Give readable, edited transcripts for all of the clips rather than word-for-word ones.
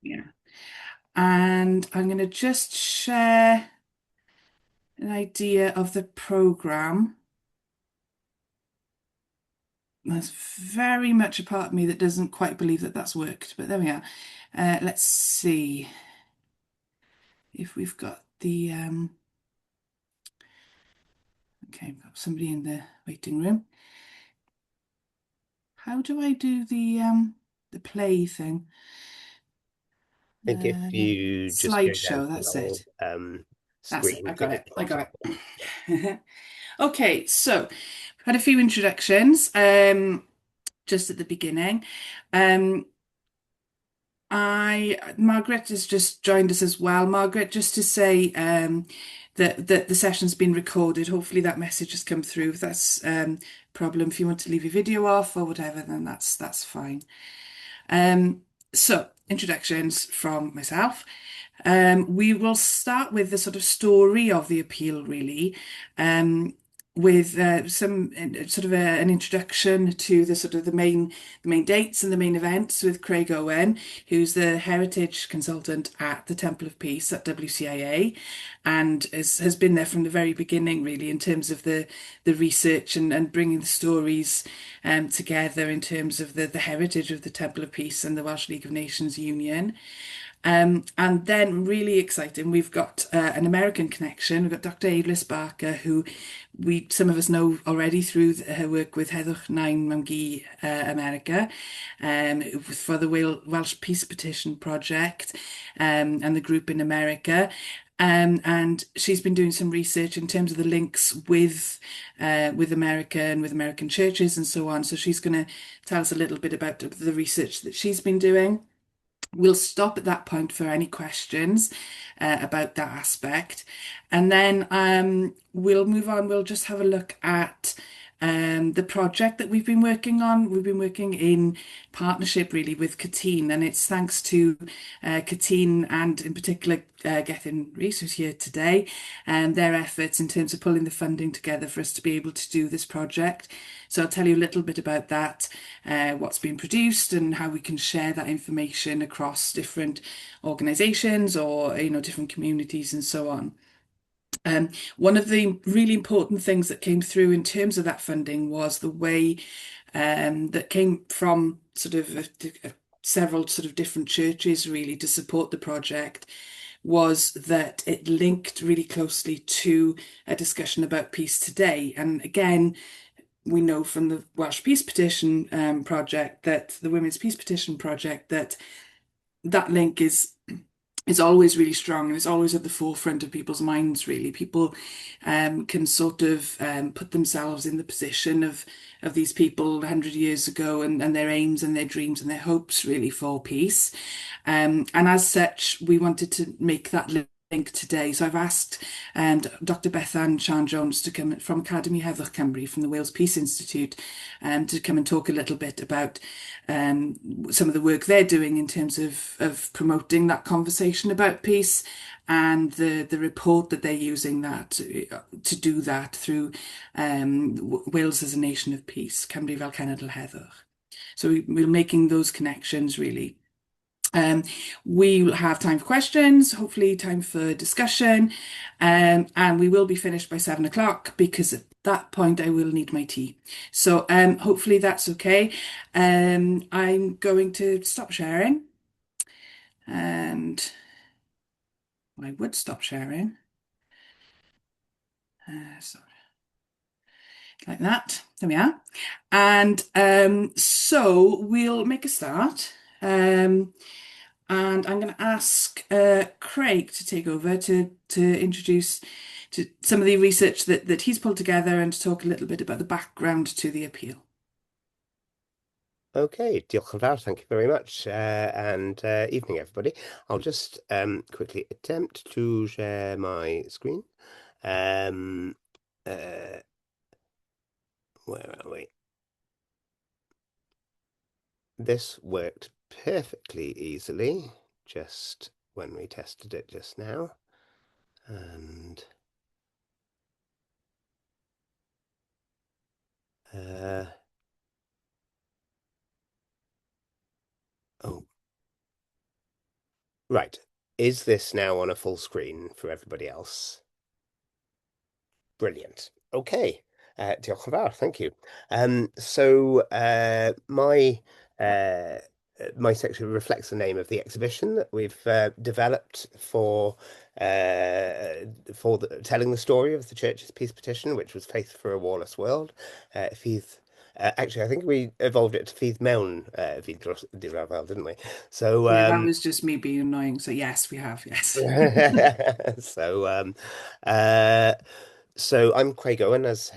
Yeah. And I'm going to just share an idea of the program. There's very much a part of me that doesn't quite believe that that's worked, but there we are. Let's see if we've got the okay, we've got somebody in the waiting room. How do I do the play thing? I think if you just go down Slideshow, to the that's whole it. That's it. screen, I click got at it. the I bottom. got it. Okay, so I've had a few introductions just at the beginning. Um, Margaret has just joined us as well. Margaret, just to say that the session's been recorded. Hopefully that message has come through. If that's a problem, if you want to leave your video off or whatever, then that's fine. Um, so introductions from myself. We will start with the sort of story of the appeal, really, with some sort of an introduction to the sort of the main dates and the main events with Craig Owen, who's the heritage consultant at the Temple of Peace at WCIA, and has been there from the very beginning, really, in terms of the research and bringing the stories together in terms of the heritage of the Temple of Peace and the Welsh League of Nations Union. And then really exciting, we've got an American connection. We've got Dr. Eglwysi Barker, who some of us know already through her work with Heddwch Nain Mamgi America, for the Welsh Peace Petition Project, and the group in America. And she's been doing some research in terms of the links with America and with American churches and so on. So she's going to tell us a little bit about the research that she's been doing. We'll stop at that point for any questions about that aspect. And then we'll move on. We'll just have a look at the project that we've been working on. We've been working in partnership really with Catene, and it's thanks to Catene and in particular Gethin Rees, who's here today, and their efforts in terms of pulling the funding together for us to be able to do this project. So I'll tell you a little bit about that, what's been produced, and how we can share that information across different organisations or different communities and so on. One of the really important things that came through in terms of that funding was the way that came from sort of several sort of different churches really to support the project was that it linked really closely to a discussion about peace today. And again, we know from the Welsh Peace Petition project, that the Women's Peace Petition project, that that link is always really strong and it's always at the forefront of people's minds, really. People can sort of put themselves in the position of these people 100 years ago, and their aims and their dreams and their hopes really for peace. And as such, we wanted to make that link today. So I've asked Dr. Bethan Sian Jones to come from Academy Heddwch Cymru, from the Wales Peace Institute, to come and talk a little bit about some of the work they're doing in terms of promoting that conversation about peace, and the report that they're using that to do that through Wales as a Nation of Peace, Cymru fel Cenedl Heddwch. So we're making those connections really. Um, we will have time for questions, hopefully time for discussion, and we will be finished by 7 o'clock because at that point I will need my tea. So hopefully that's okay. I'm going to stop sharing, and I would stop sharing. So like that. There we are. And so we'll make a start. And I'm going to ask Craig to take over to introduce to some of the research that he's pulled together and to talk a little bit about the background to the appeal. Okay, diolch yn fawr, thank you very much. And evening, everybody. I'll just quickly attempt to share my screen. Um, uh, where are we? This worked perfectly easily just when we tested it just now. And uh, oh, Right. Is this now on a full screen for everybody else? Brilliant. Okay. Diolch yn fawr. Thank you. Uh, my section reflects the name of the exhibition that we've developed telling the story of the Church's peace petition, which was Faith for a Warless World. Ffydd, actually, I think we evolved it to Ffydd mewn di-ryfel, didn't we? So Yeah, that was just me being annoying. So yes, we have, yes. so uh, so I'm Craig Owen, as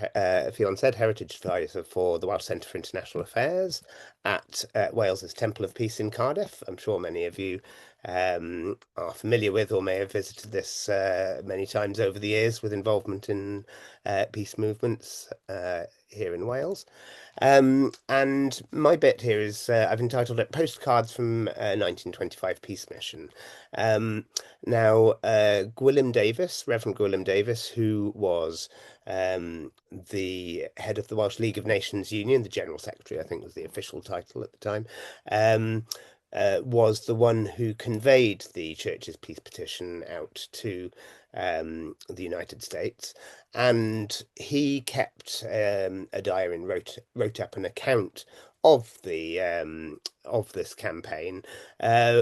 Fionn said, Heritage Advisor for the Welsh Centre for International Affairs at Wales's Temple of Peace in Cardiff. I'm sure many of you are familiar with or may have visited this many times over the years with involvement in peace movements here in Wales. And my bit here is I've entitled it Postcards from 1925 Peace Mission. Um, Gwilym Davies, Reverend Gwilym Davies, who was the head of the Welsh League of Nations Union, the General Secretary, I think was the official title at the time, um, was the one who conveyed the Church's peace petition out to the United States, and he kept a diary and wrote up an account of this campaign,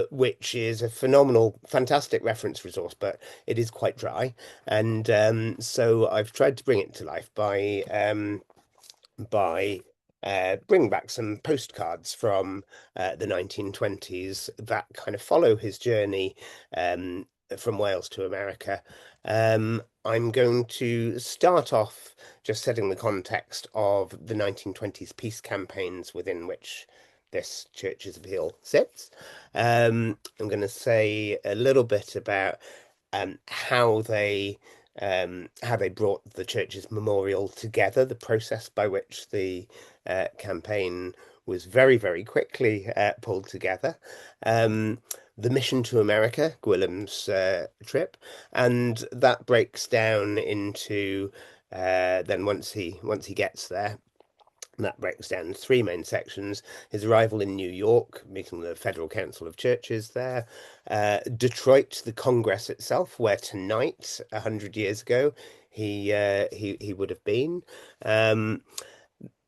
which is a phenomenal, fantastic reference resource, but it is quite dry, and so I've tried to bring it to life by bringing back some postcards from the 1920s that kind of follow his journey um, from Wales to America. I'm going to start off just setting the context of the 1920s peace campaigns within which this Church's Appeal sits. I'm going to say a little bit about um, how they how they brought the church's memorial together, the process by which the campaign was very, very quickly pulled together. Um, the mission to America, Gwilym's trip, and that breaks down into then once he gets there, that breaks down into three main sections: his arrival in New York, meeting the Federal Council of Churches there; Detroit, the Congress itself, where tonight, 100 years ago, he would have been. Um,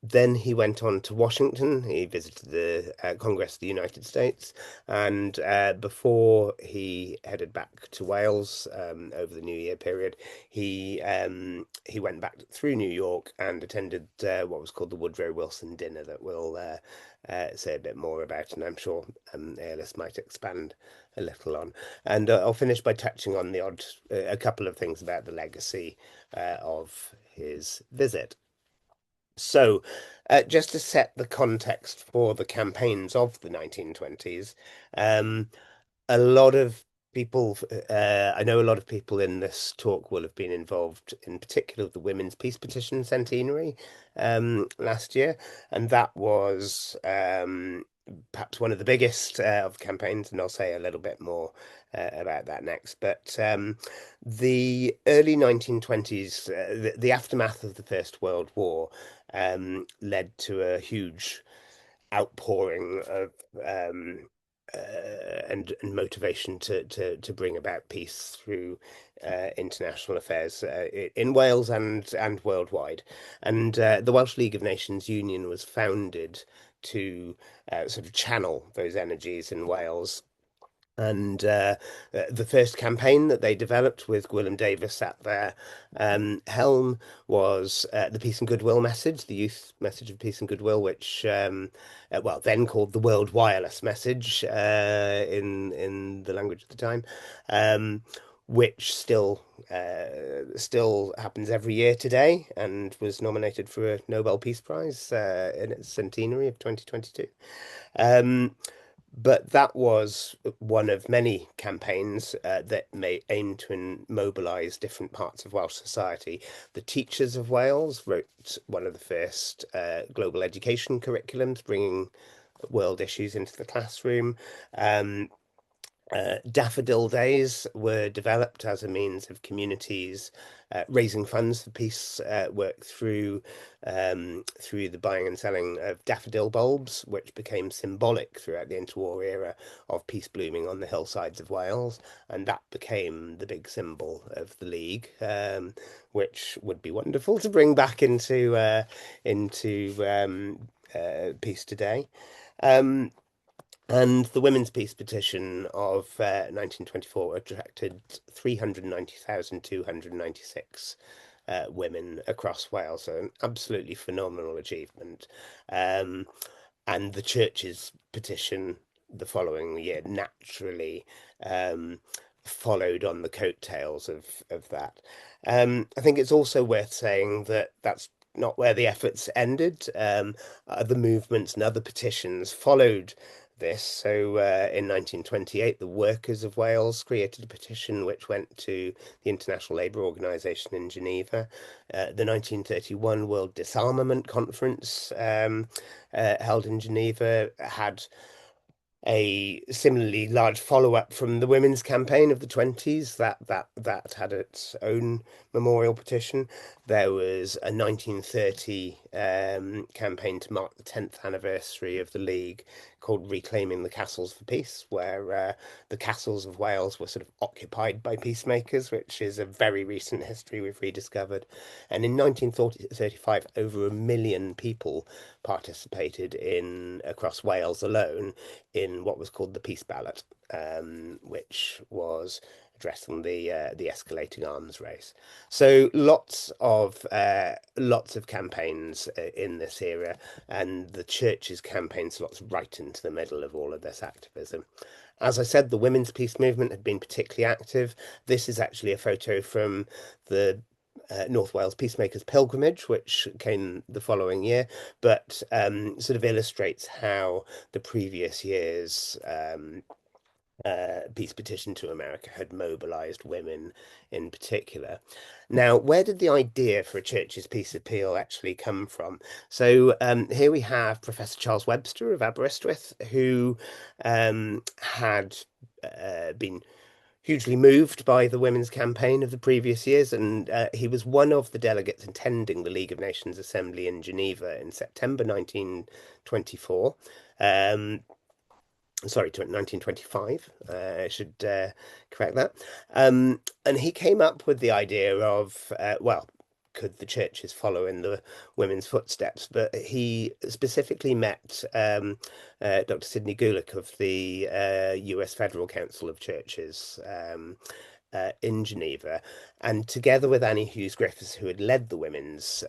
then he went on to Washington. He visited the Congress of the United States, and before he headed back to Wales over the New Year period, he went back through New York and attended what was called the Woodrow Wilson dinner that we'll say a bit more about, and I'm sure ALS might expand a little on. And I'll finish by touching on a couple of things about the legacy of his visit. So, just to set the context for the campaigns of the 1920s, um, a lot of people, I know a lot of people in this talk will have been involved in particular the Women's Peace Petition centenary last year, and that was perhaps one of the biggest of campaigns, and I'll say a little bit more about that next. But the early 1920s, the aftermath of the First World War, led to a huge outpouring of and motivation to bring about peace through international affairs in Wales and worldwide. And the Welsh League of Nations Union was founded to sort of channel those energies in Wales. And the first campaign that they developed with Gwilym Davies at their helm was the Peace and Goodwill message, the youth message of peace and goodwill, which, well, then called the World Wireless message in the language of the time, which still happens every year today, and was nominated for a Nobel Peace Prize in its centenary of 2022. But that was one of many campaigns that may aim to mobilise different parts of Welsh society. The Teachers of Wales wrote one of the first global education curriculums, bringing world issues into the classroom. Daffodil Days were developed as a means of communities raising funds for peace work through the buying and selling of daffodil bulbs, which became symbolic throughout the interwar era of peace blooming on the hillsides of Wales, and that became the big symbol of the League, which would be wonderful to bring back into peace today. Um, and the Women's Peace Petition of 1924 attracted 390,296 women across Wales, so an absolutely phenomenal achievement. Um, and the church's petition the following year naturally um, followed on the coattails of that. I think it's also worth saying that that's not where the efforts ended. Other movements and other petitions followed this. So in 1928, the workers of Wales created a petition which went to the International Labour Organization in Geneva. The 1931 World Disarmament Conference, held in Geneva, had a similarly large follow-up from the women's campaign of the 20s that had its own memorial petition. There was a 1930 campaign to mark the 10th anniversary of the League called Reclaiming the Castles for Peace, where the castles of Wales were sort of occupied by peacemakers, which is a very recent history we've rediscovered. And in 1935, over 1 million people participated in across Wales alone in what was called the Peace Ballot, which was addressing the escalating arms race. So lots of campaigns in this era, and the church's campaign slots right into the middle of all of this activism. As I said, the women's peace movement had been particularly active. This is actually a photo from the North Wales Peacemakers Pilgrimage, which came the following year, but sort of illustrates how the previous year's peace petition to America had mobilized women in particular. Now, where did the idea for a church's peace appeal actually come from? So here we have Professor Charles Webster of Aberystwyth, who had been hugely moved by the women's campaign of the previous years, and he was one of the delegates attending the League of Nations Assembly in Geneva in September 1924. Um, sorry, 1925. I should correct that. And he came up with the idea of, well, could the churches follow in the women's footsteps? But he specifically met Dr. Sidney Gulick of the US Federal Council of Churches in Geneva, and together with Annie Hughes Griffiths, who had led the women's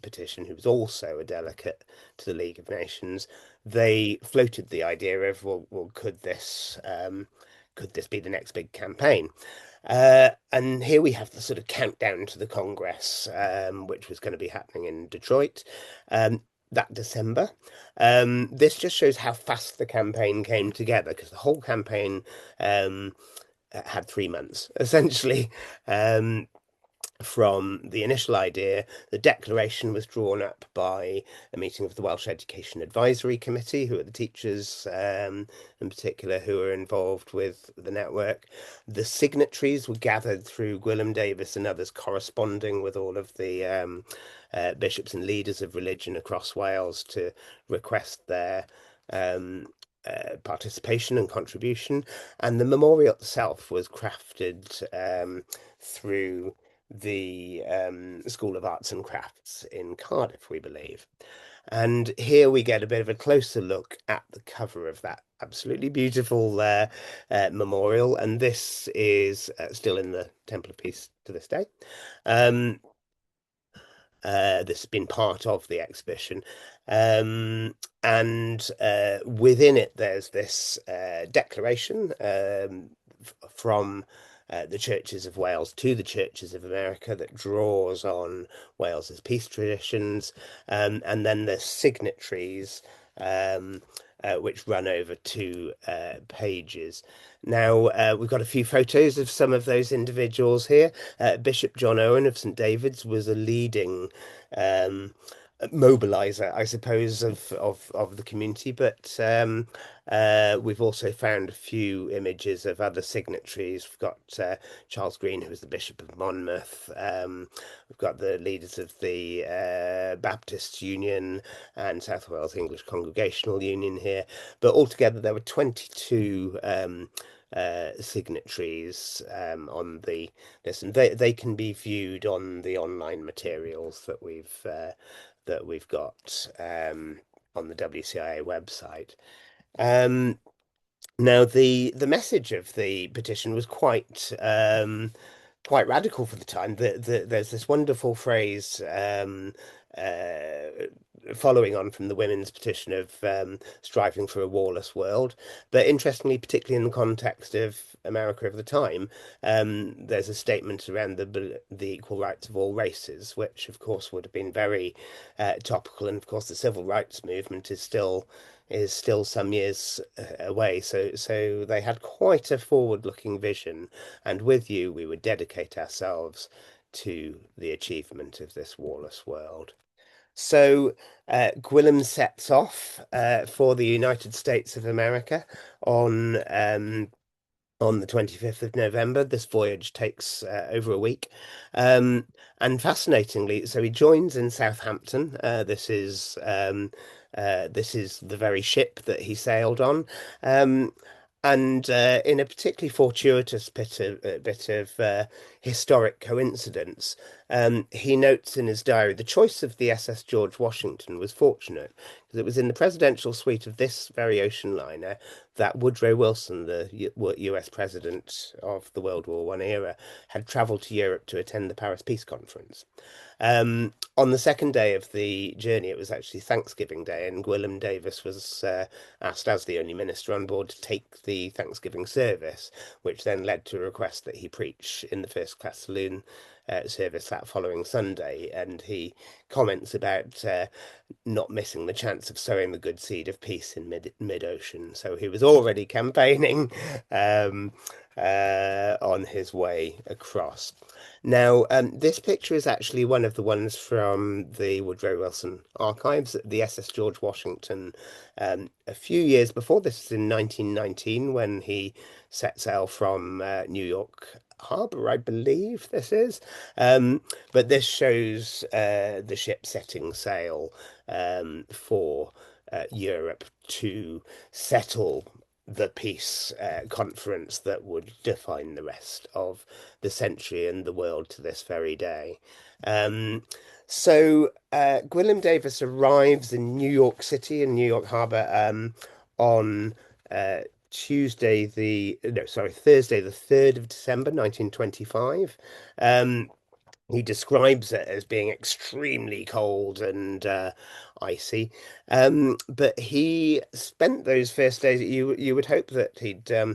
petition, who was also a delegate to the League of Nations, they floated the idea of, well, could this be the next big campaign? And here we have the sort of countdown to the Congress, which was going to be happening in Detroit that December. This just shows how fast the campaign came together, because the whole campaign had 3 months, essentially. From the initial idea, the declaration was drawn up by a meeting of the Welsh Education Advisory Committee, who are the teachers in particular who are involved with the network. The signatories were gathered through Gwilym Davies and others, corresponding with all of the bishops and leaders of religion across Wales to request their participation and contribution. And the memorial itself was crafted through the School of Arts and Crafts in Cardiff, we believe. And here we get a bit of a closer look at the cover of that absolutely beautiful memorial. And this is still in the Temple of Peace to this day. This has been part of the exhibition. And within it, there's this declaration from the churches of Wales to the churches of America that draws on Wales's peace traditions, and then the signatories, which run over 2 pages. Now, we've got a few photos of some of those individuals here. Bishop John Owen of St David's was a leading mobilizer, I suppose, of the community. But we've also found a few images of other signatories. We've got Charles Green, who was the Bishop of Monmouth. We've got the leaders of the Baptist Union and South Wales English Congregational Union here. But altogether, there were 22 signatories on the list, and they can be viewed on the online materials that we've got on the WCIA website. Um, Now, the message of the petition was quite radical for the time. There's this wonderful phrase following on from the women's petition of striving for a warless world. But interestingly, particularly in the context of America of the time, there's a statement around the equal rights of all races, which of course would have been very topical. And of course, the civil rights movement is still some years away. So they had quite a forward-looking vision, and with you, we would dedicate ourselves to the achievement of this warless world. So Gwilym sets off for the United States of America on on the 25th of November. This voyage takes over a week. Um, and fascinatingly, so he joins in Southampton. This is the very ship that he sailed on. Um, and in a particularly fortuitous bit of historic coincidence, he notes in his diary the choice of the SS George Washington was fortunate because it was in the presidential suite of this very ocean liner that Woodrow Wilson, the US president of the World War One era, had travelled to Europe to attend the Paris Peace Conference. On the second day of the journey, it was actually Thanksgiving Day, and Gwilym Davis was asked, as the only minister on board, to take the Thanksgiving service, which then led to a request that he preach in the first class saloon service that following Sunday. And he comments about not missing the chance of sowing the good seed of peace in mid ocean. So he was already campaigning um, on his way across. Now, this picture is actually one of the ones from the Woodrow Wilson archives at the SS George Washington a few years before. This is in 1919 when he set sail from New York Harbour, I believe this is. But this shows the ship setting sail for Europe to settle the peace conference that would define the rest of the century and the world to this very day. Um, Gwilym Davis arrives in New York City in New York Harbor on Thursday, the 3rd of December, 1925. Um, he describes it as being extremely cold and icy. But he spent those first days. You would hope that he'd uh,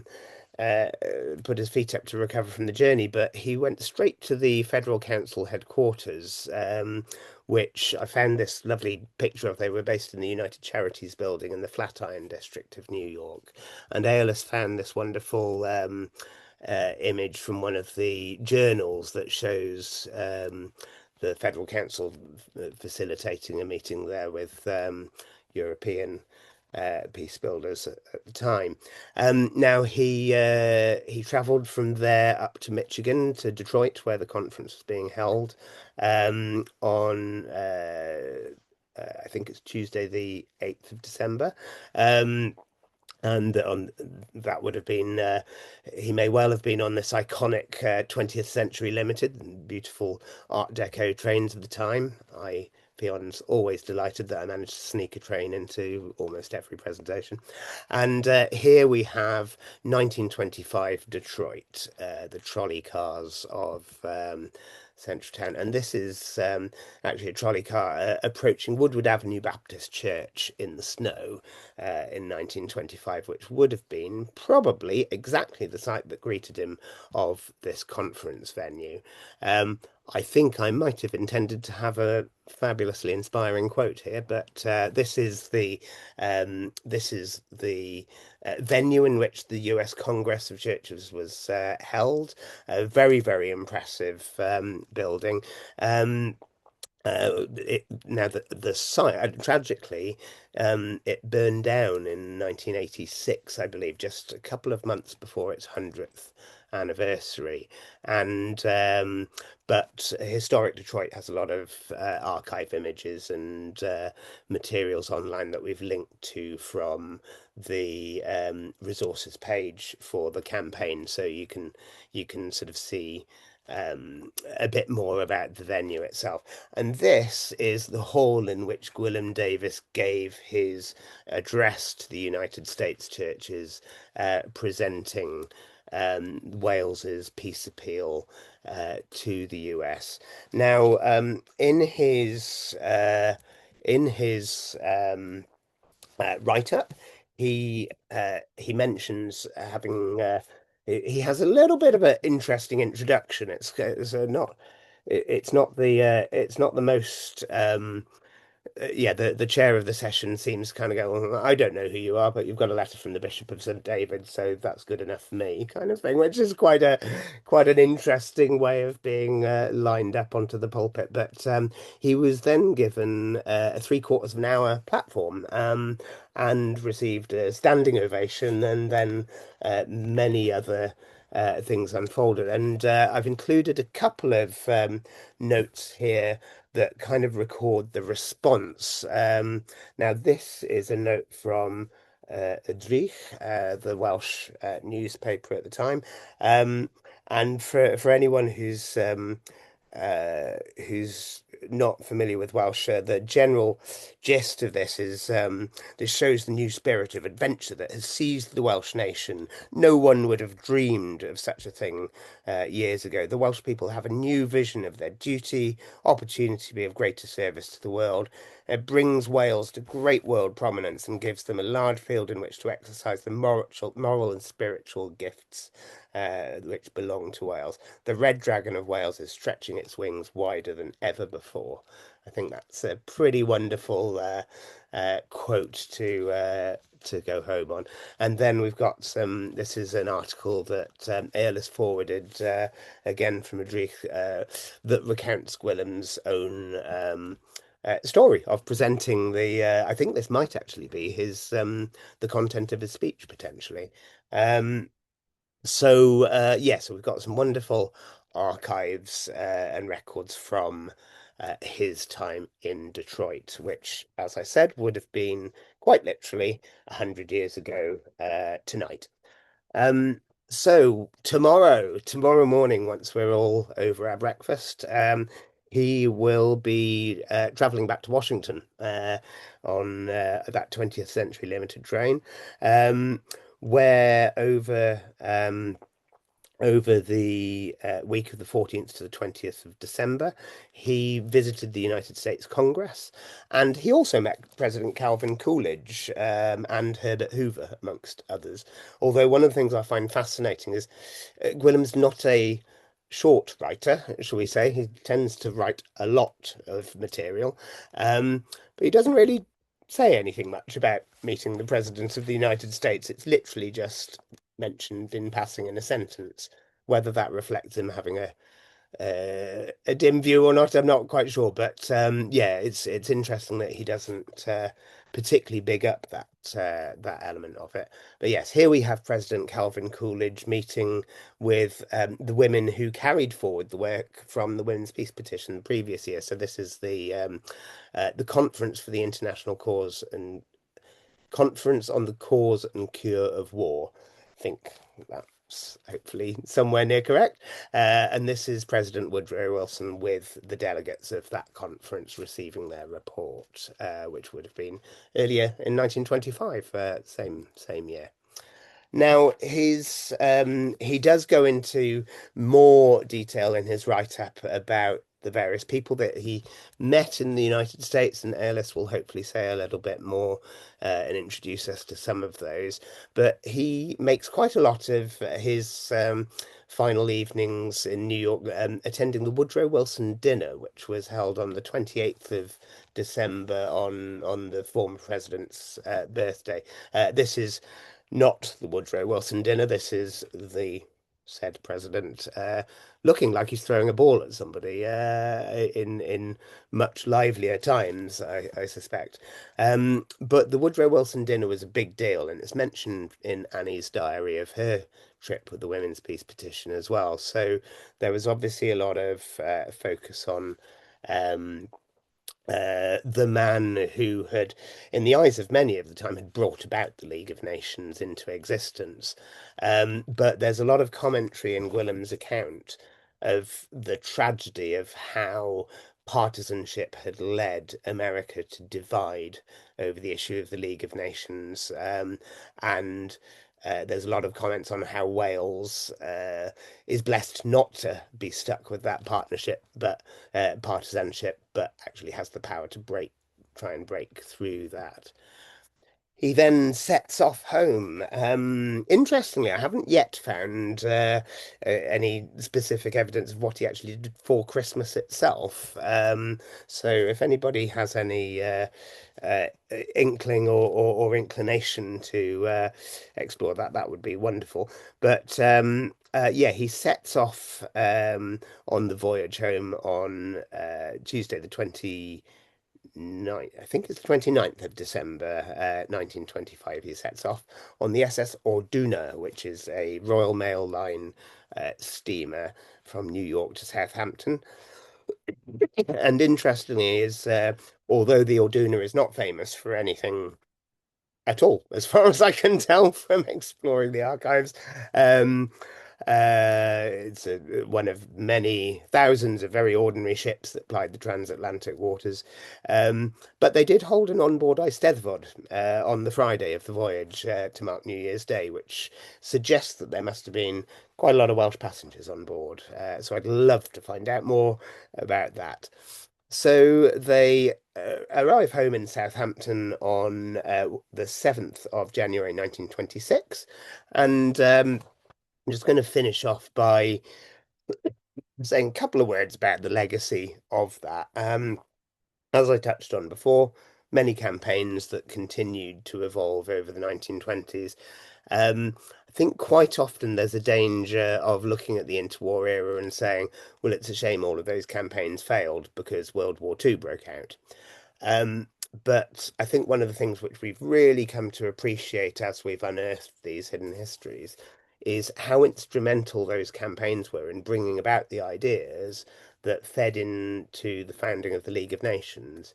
put his feet up to recover from the journey, but he went straight to the Federal Council headquarters, which I found this lovely picture of. They were based in the United Charities building in the Flatiron district of New York, and Aeolus found this wonderful image from one of the journals that shows the Federal Council facilitating a meeting there with European peace builders at the time. Now he travelled from there up to Michigan to Detroit, where the conference was being held on I think it's Tuesday, the 8th of December. And on that would have been he may well have been on this iconic 20th Century Limited, beautiful Art Deco trains of the time. Fion's always delighted that I managed to sneak a train into almost every presentation. And here we have 1925 Detroit, the trolley cars of Central Town. And this is actually a trolley car approaching Woodward Avenue Baptist Church in the snow in 1925, which would have been probably exactly the site that greeted him of this conference venue. I think I might have intended to have a fabulously inspiring quote here, but this is the venue in which the U.S. Congress of Churches was held. A very, very impressive building. Um, Now the site, tragically, it burned down in 1986, I believe, just a couple of months before its 100th anniversary. And but historic Detroit has a lot of archive images and materials online that we've linked to from the resources page for the campaign, so you can sort of see a bit more about the venue itself. And this is the hall in which Gwilym Davies gave his address to the United States churches, presenting Wales's peace appeal to the US. Now, in his write-up, he mentions having he has a little bit of an interesting introduction. It's not the most yeah, the chair of the session seems to kind of go, "Well, I don't know who you are, but you've got a letter from the Bishop of St. David, so that's good enough for me," kind of thing, which is quite an interesting way of being lined up onto the pulpit. But he was then given a three-quarters of an hour platform, and received a standing ovation, and then many other things unfolded. And I've included a couple of notes here that kind of record the response. Now, this is a note from Ydrych, the Welsh newspaper at the time. Um, and for anyone who's not familiar with Welsh, the general gist of this is this shows the new spirit of adventure that has seized the Welsh nation. No one would have dreamed of such a thing years ago. The Welsh people have a new vision of their duty, opportunity to be of greater service to the world. It brings Wales to great world prominence and gives them a large field in which to exercise the moral and spiritual gifts which belong to Wales. The Red Dragon of Wales is stretching its wings wider than ever before. I think that's a pretty wonderful quote to go home on. And then we've got some. This is an article that Earl has forwarded again from Madrid, that recounts Gwilym's own story of presenting the. I think this might actually be his the content of his speech potentially. Um, so we've got some wonderful archives and records from his time in Detroit, which, as I said, would have been quite literally 100 years ago tonight. Um, so tomorrow morning, once we're all over our breakfast, he will be traveling back to Washington on that 20th Century Limited train, where over the week of the 14th to the 20th of December, he visited the United States Congress, and he also met President Calvin Coolidge and Herbert Hoover, amongst others. Although one of the things I find fascinating is Gwilym's not a short writer, shall we say. He tends to write a lot of material, but he doesn't really say anything much about meeting the President of the United States. It's literally just mentioned in passing in a sentence. Whether that reflects him having a dim view or not, I'm not quite sure. But yeah, it's interesting that he doesn't particularly big up that element of it. But yes, here we have President Calvin Coolidge meeting with the women who carried forward the work from the Women's Peace Petition the previous year. So this is the Conference for the International Cause and Conference on the Cause and Cure of War. I think that's hopefully somewhere near correct. And this is President Woodrow Wilson with the delegates of that conference receiving their report, which would have been earlier in 1925, same year. Now, he does go into more detail in his write-up about the various people that he met in the United States, and Alice will hopefully say a little bit more and introduce us to some of those. But he makes quite a lot of his final evenings in New York, attending the Woodrow Wilson dinner, which was held on the 28th of December on the former president's birthday. This is not the Woodrow Wilson dinner. This is the said President, looking like he's throwing a ball at somebody in much livelier times, I suspect. But the Woodrow Wilson dinner was a big deal, and it's mentioned in Annie's diary of her trip with the Women's Peace Petition as well. So there was obviously a lot of focus on um, the man who had, in the eyes of many of the time, had brought about the League of Nations into existence. But there's a lot of commentary in Gwilym's account of the tragedy of how partisanship had led America to divide over the issue of the League of Nations. And there's a lot of comments on how Wales is blessed not to be stuck with that partisanship, but actually has the power to try and break through that. He then sets off home. Interestingly, I haven't yet found any specific evidence of what he actually did for Christmas itself. So if anybody has any uh, inkling or inclination to explore that, that would be wonderful. But yeah, he sets off on the voyage home on Tuesday, the 29th, I think it's the 29th of December, 1925. He sets off on the SS Orduna, which is a Royal Mail Line steamer from New York to Southampton. And interestingly, is although the Orduna is not famous for anything at all, as far as I can tell from exploring the archives. Um, it's one of many thousands of very ordinary ships that plied the transatlantic waters. But they did hold an onboard Eisteddfod on the Friday of the voyage to mark New Year's Day, which suggests that there must have been quite a lot of Welsh passengers on board. So I'd love to find out more about that. So they arrive home in Southampton on the 7th of January 1926. And I'm just going to finish off by saying a couple of words about the legacy of that. As I touched on before, many campaigns that continued to evolve over the 1920s. I think quite often there's a danger of looking at the interwar era and saying, well, it's a shame all of those campaigns failed because World War II broke out. Um, but I think one of the things which we've really come to appreciate as we've unearthed these hidden histories is how instrumental those campaigns were in bringing about the ideas that fed into the founding of the League of Nations,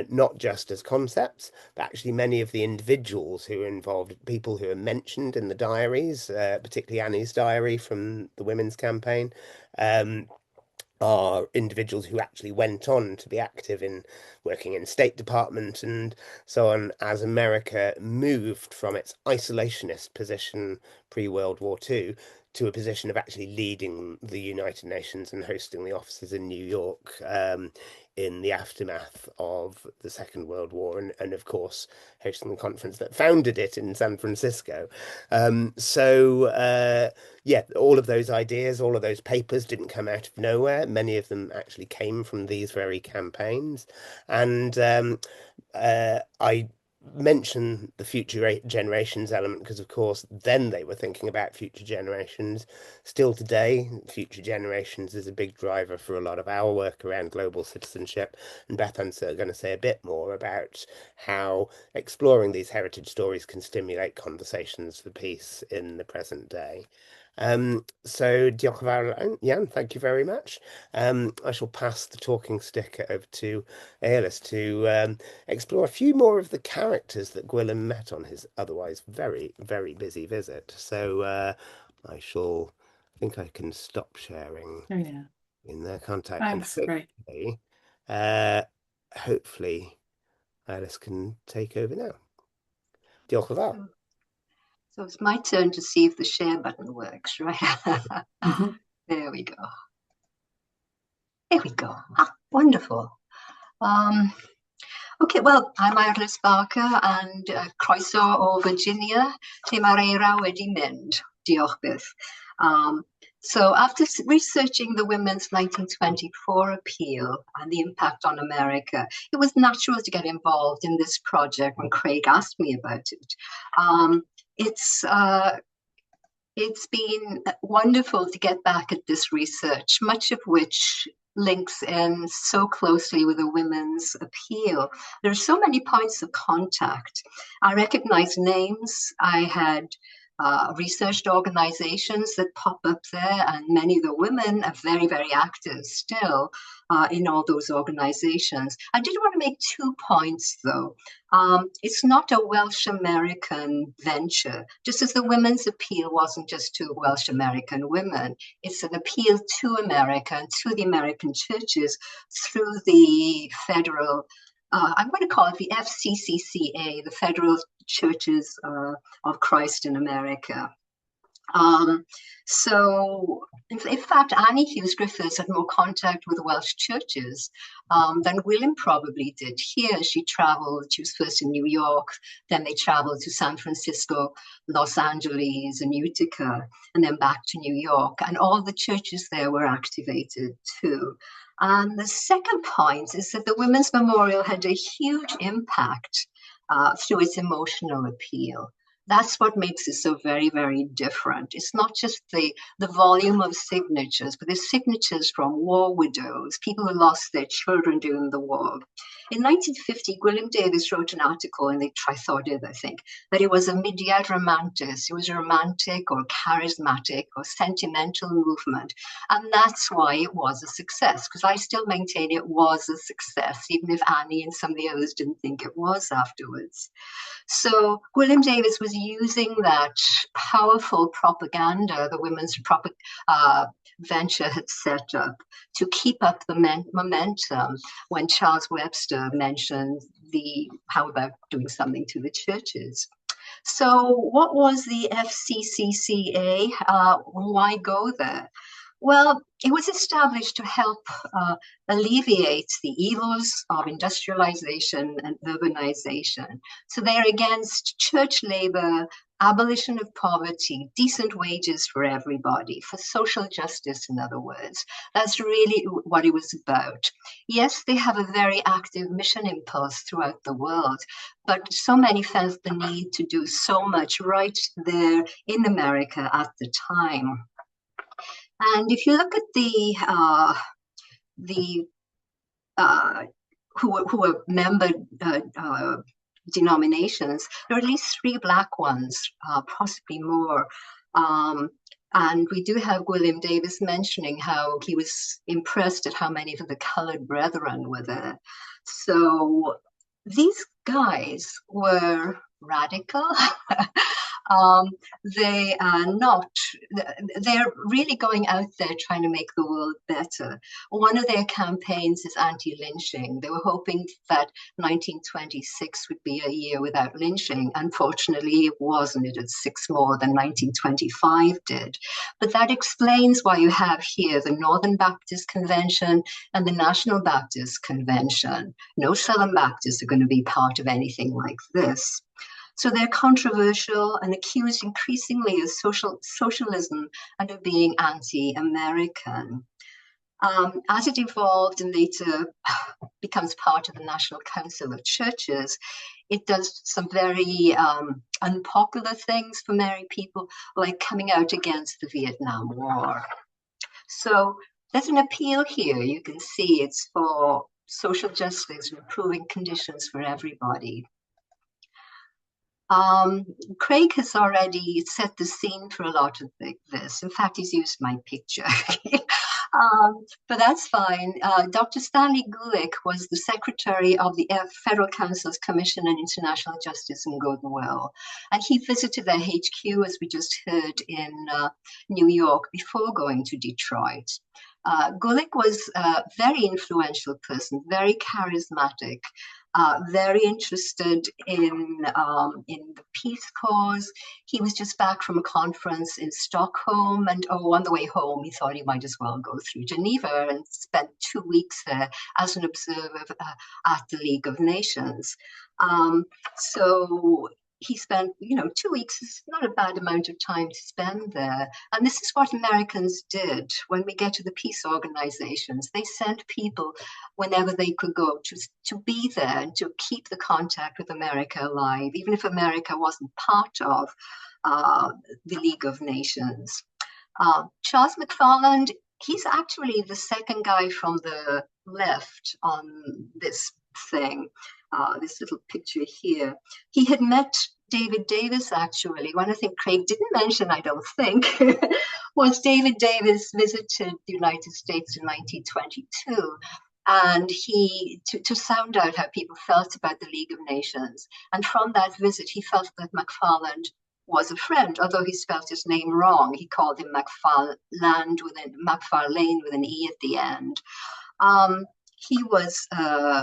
not just as concepts, but actually many of the individuals who were involved, people who are mentioned in the diaries, particularly Annie's diary from the women's campaign. Um, are individuals who actually went on to be active in working in State Department and so on as America moved from its isolationist position pre-World War II to a position of actually leading the United Nations and hosting the offices in New York in the aftermath of the Second World War and of course hosting the conference that founded it in San Francisco. Yeah, all of those ideas, all of those papers didn't come out of nowhere. Many of them actually came from these very campaigns. And I mention the future generations element because, of course, then they were thinking about future generations. Still today, future generations is a big driver for a lot of our work around global citizenship. And Beth and Sir are going to say a bit more about how exploring these heritage stories can stimulate conversations for peace in the present day. So diolch yn fawr iawn, Jan, thank you very much. I shall pass the talking stick over to Aeolus to explore a few more of the characters that Gwilym met on his otherwise very, very busy visit. So I think I can stop sharing Oh yeah, in their contact and thanks. Great. hopefully, uh, hopefully Aeolus can take over now. Diolch yn fawr. So, so it's my turn to see if the share button works, right? Mhm. There we go. There we go. Ah, wonderful. Okay, well, I'm Iris Barker and croeso o Virginia, lle mae'r eira wedi mynd. Diolch byth. So after researching the women's 1924 appeal and the impact on America, it was natural to get involved in this project when Craig asked me about it. It's It's been wonderful to get back at this research, much of which links in so closely with the women's appeal. There are so many points of contact. I recognize names. I had researched organizations that pop up there, and many of the women are very, very active still in all those organizations. I did want to make 2 points, though. It's not a Welsh American venture, just as the women's appeal wasn't just to Welsh American women. It's an appeal to America and to the American churches through the federal, I'm going to call it the FCCCA, the Federal Churches of Christ in America. So, in fact, Annie Hughes Griffiths had more contact with Welsh churches than William probably did. Here, she traveled, she was first in New York, then they traveled to San Francisco, Los Angeles, and Utica, and then back to New York. And all the churches there were activated too. And the second point is that the Women's Memorial had a huge impact through its emotional appeal. That's what makes it so very, very different. It's not just the volume of signatures, but there's signatures from war widows, people who lost their children during the war. In 1950, William Davis wrote an article in the Trythodydd, I think, that it was a mudiad romantis. It was a romantic or charismatic or sentimental movement. And that's why it was a success, because I still maintain it was a success, even if Annie and some of the others didn't think it was afterwards. So William Davis was using that powerful propaganda the women's venture had set up to keep up the momentum when Charles Webster mentioned how about doing something to the churches. So what was the FCCCA? Why go there? Well, it was established to help alleviate the evils of industrialization and urbanization. So they're against church labor, abolition of poverty, decent wages for everybody, for social justice, in other words. That's really what it was about. Yes, they have a very active mission impulse throughout the world, but so many felt the need to do so much right there in America at the time. And if you look at who are member denominations, there are at least 3 Black ones, possibly more. And we do have William Davis mentioning how he was impressed at how many of the colored brethren were there. So these guys were radical. They are not, they're really going out there trying to make the world better. One of their campaigns is anti-lynching. They were hoping that 1926 would be a year without lynching. Unfortunately, it wasn't. It did 6 more than 1925 did. But that explains why you have here the Northern Baptist Convention and the National Baptist Convention. No Southern Baptists are going to be part of anything like this. So they're controversial and accused increasingly of socialism and of being anti-American. As it evolved and later becomes part of the National Council of Churches, it does some very unpopular things for many people, like coming out against the Vietnam War. So there's an appeal here. You can see it's for social justice and improving conditions for everybody. Craig has already set the scene for a lot of this. In fact, he's used my picture. But that's fine. Dr. Stanley Gulick was the secretary of the Federal Council's Commission on International Justice and Goodwill. And he visited their HQ, as we just heard, in New York before going to Detroit. Gulick was a very influential person, very charismatic, very interested in the peace cause. He was just back from a conference in Stockholm, and on the way home, he thought he might as well go through Geneva and spent 2 weeks there as an observer at the League of Nations. So he spent, 2 weeks is not a bad amount of time to spend there. And this is what Americans did when we get to the peace organizations. They sent people whenever they could go to be there and to keep the contact with America alive, even if America wasn't part of the League of Nations. Charles McFarland, he's actually the second guy from the left on this thing, this little picture here. He had met David Davis, actually. One I think Craig didn't mention, I don't think, was David Davis visited the United States in 1922. And to sound out how people felt about the League of Nations. And from that visit, he felt that McFarland was a friend, although he spelled his name wrong. He called him McFarlane with an E at the end. He was,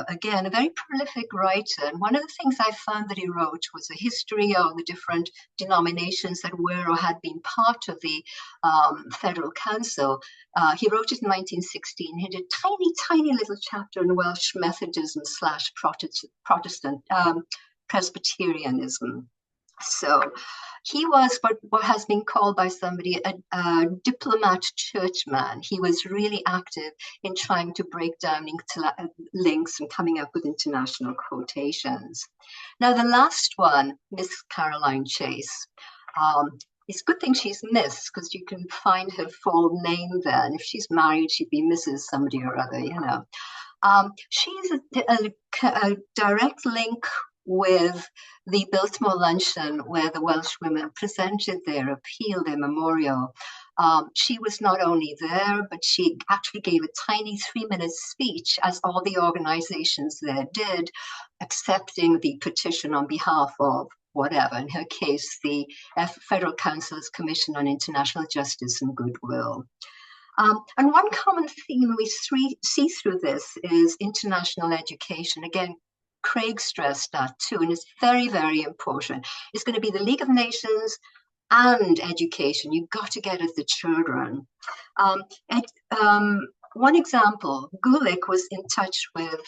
again, a very prolific writer. And one of the things I found that he wrote was a history of the different denominations that were or had been part of the Federal Council. He wrote it in 1916. He did a tiny, tiny little chapter in Welsh Methodism / Protestant Presbyterianism. So he was what has been called by somebody a diplomat churchman. He was really active in trying to break down links and coming up with international quotations. Now, the last one, Miss Caroline Chase. It's a good thing she's Miss, because you can find her full name there. And if she's married, she'd be Mrs. somebody or other, you know. She's a direct link with the Biltmore Luncheon, where the Welsh women presented their appeal, their memorial. She was not only there, but she actually gave a tiny 3-minute speech, as all the organizations there did, accepting the petition on behalf of whatever, in her case, the Federal Council's Commission on International Justice and Goodwill. And one common theme we see through this is international education. Again, Craig stressed that too, and it's very, very important. It's going to be the League of Nations and education. You've got to get at the children. One example, Gulick was in touch with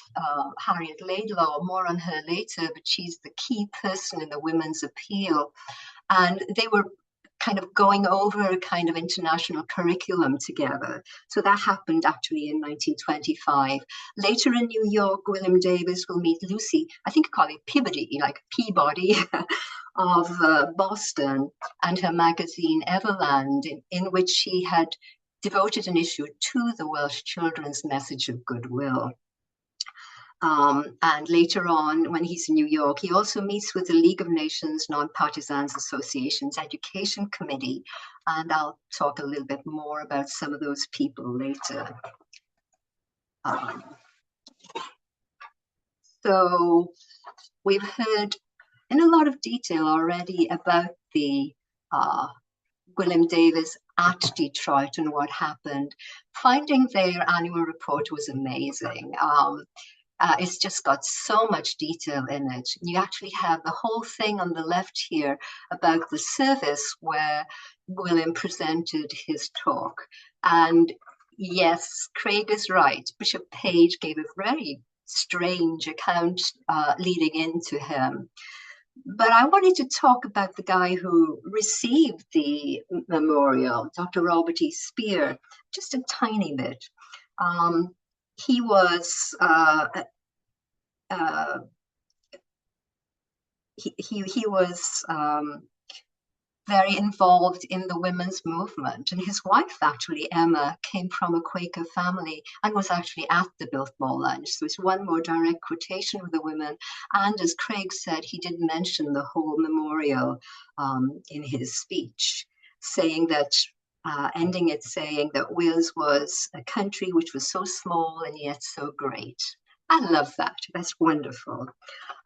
Harriet Laidlaw, more on her later, but she's the key person in the women's appeal. And they were kind of going over a kind of international curriculum together. So that happened actually in 1925. Later in New York, William Davis will meet Lucy, I think I call it Peabody, like Peabody, of Boston, and her magazine Everland, in which she had devoted an issue to the Welsh children's message of goodwill. And later on, when he's in New York, he also meets with the League of Nations Non-Partisans Association's Education Committee. And I'll talk a little bit more about some of those people later. So we've heard in a lot of detail already about the William Davis at Detroit and what happened. Finding their annual report was amazing. It's just got so much detail in it. You actually have the whole thing on the left here about the service where William presented his talk. And yes, Craig is right. Bishop Page gave a very strange account leading into him. But I wanted to talk about the guy who received the memorial, Dr. Robert E. Spear, just a tiny bit. He was he was very involved in the women's movement, and his wife, actually Emma, came from a Quaker family and was actually at the Biltmore lunch. So it's one more direct quotation with the women. And as Craig said, he did mention the whole memorial in his speech, saying that ending it saying that Wales was a country which was so small and yet so great. I love that. That's wonderful.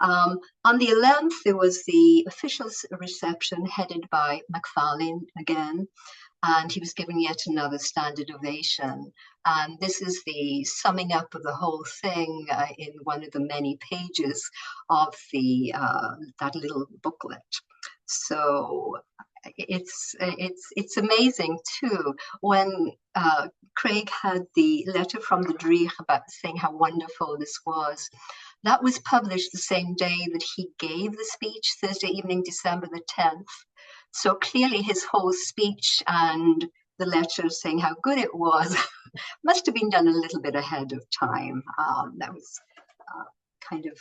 On the 11th, there was the official reception headed by McFarlane again, and he was given yet another standing ovation. And this is the summing up of the whole thing in one of the many pages of the that little booklet. So it's amazing too when Craig had the letter from the Drych about saying how wonderful this was. That was published the same day that he gave the speech, Thursday evening, December the 10th. So clearly his whole speech and the letter saying how good it was must have been done a little bit ahead of time. That was kind of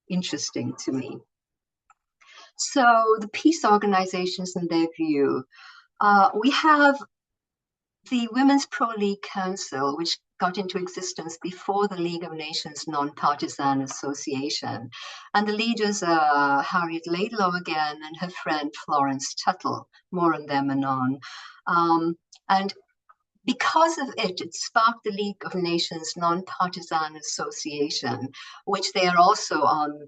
interesting to me. So the peace organizations and their view, we have the Women's Pro-League Council, which got into existence before the League of Nations Non-Partisan Association. And the leaders are Harriet Laidlaw again and her friend Florence Tuttle. More on them anon. And because of it, it sparked the League of Nations Non-Partisan Association, which they are also on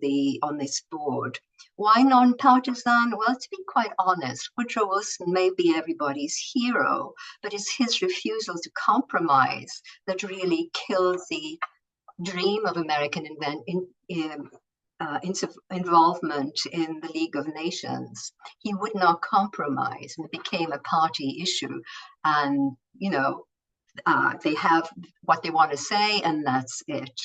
this board. Why non-partisan? Well, to be quite honest, Woodrow Wilson may be everybody's hero, but it's his refusal to compromise that really killed the dream of American involvement in the League of Nations. He would not compromise, and it became a party issue. And, you know, they have what they want to say, and that's it.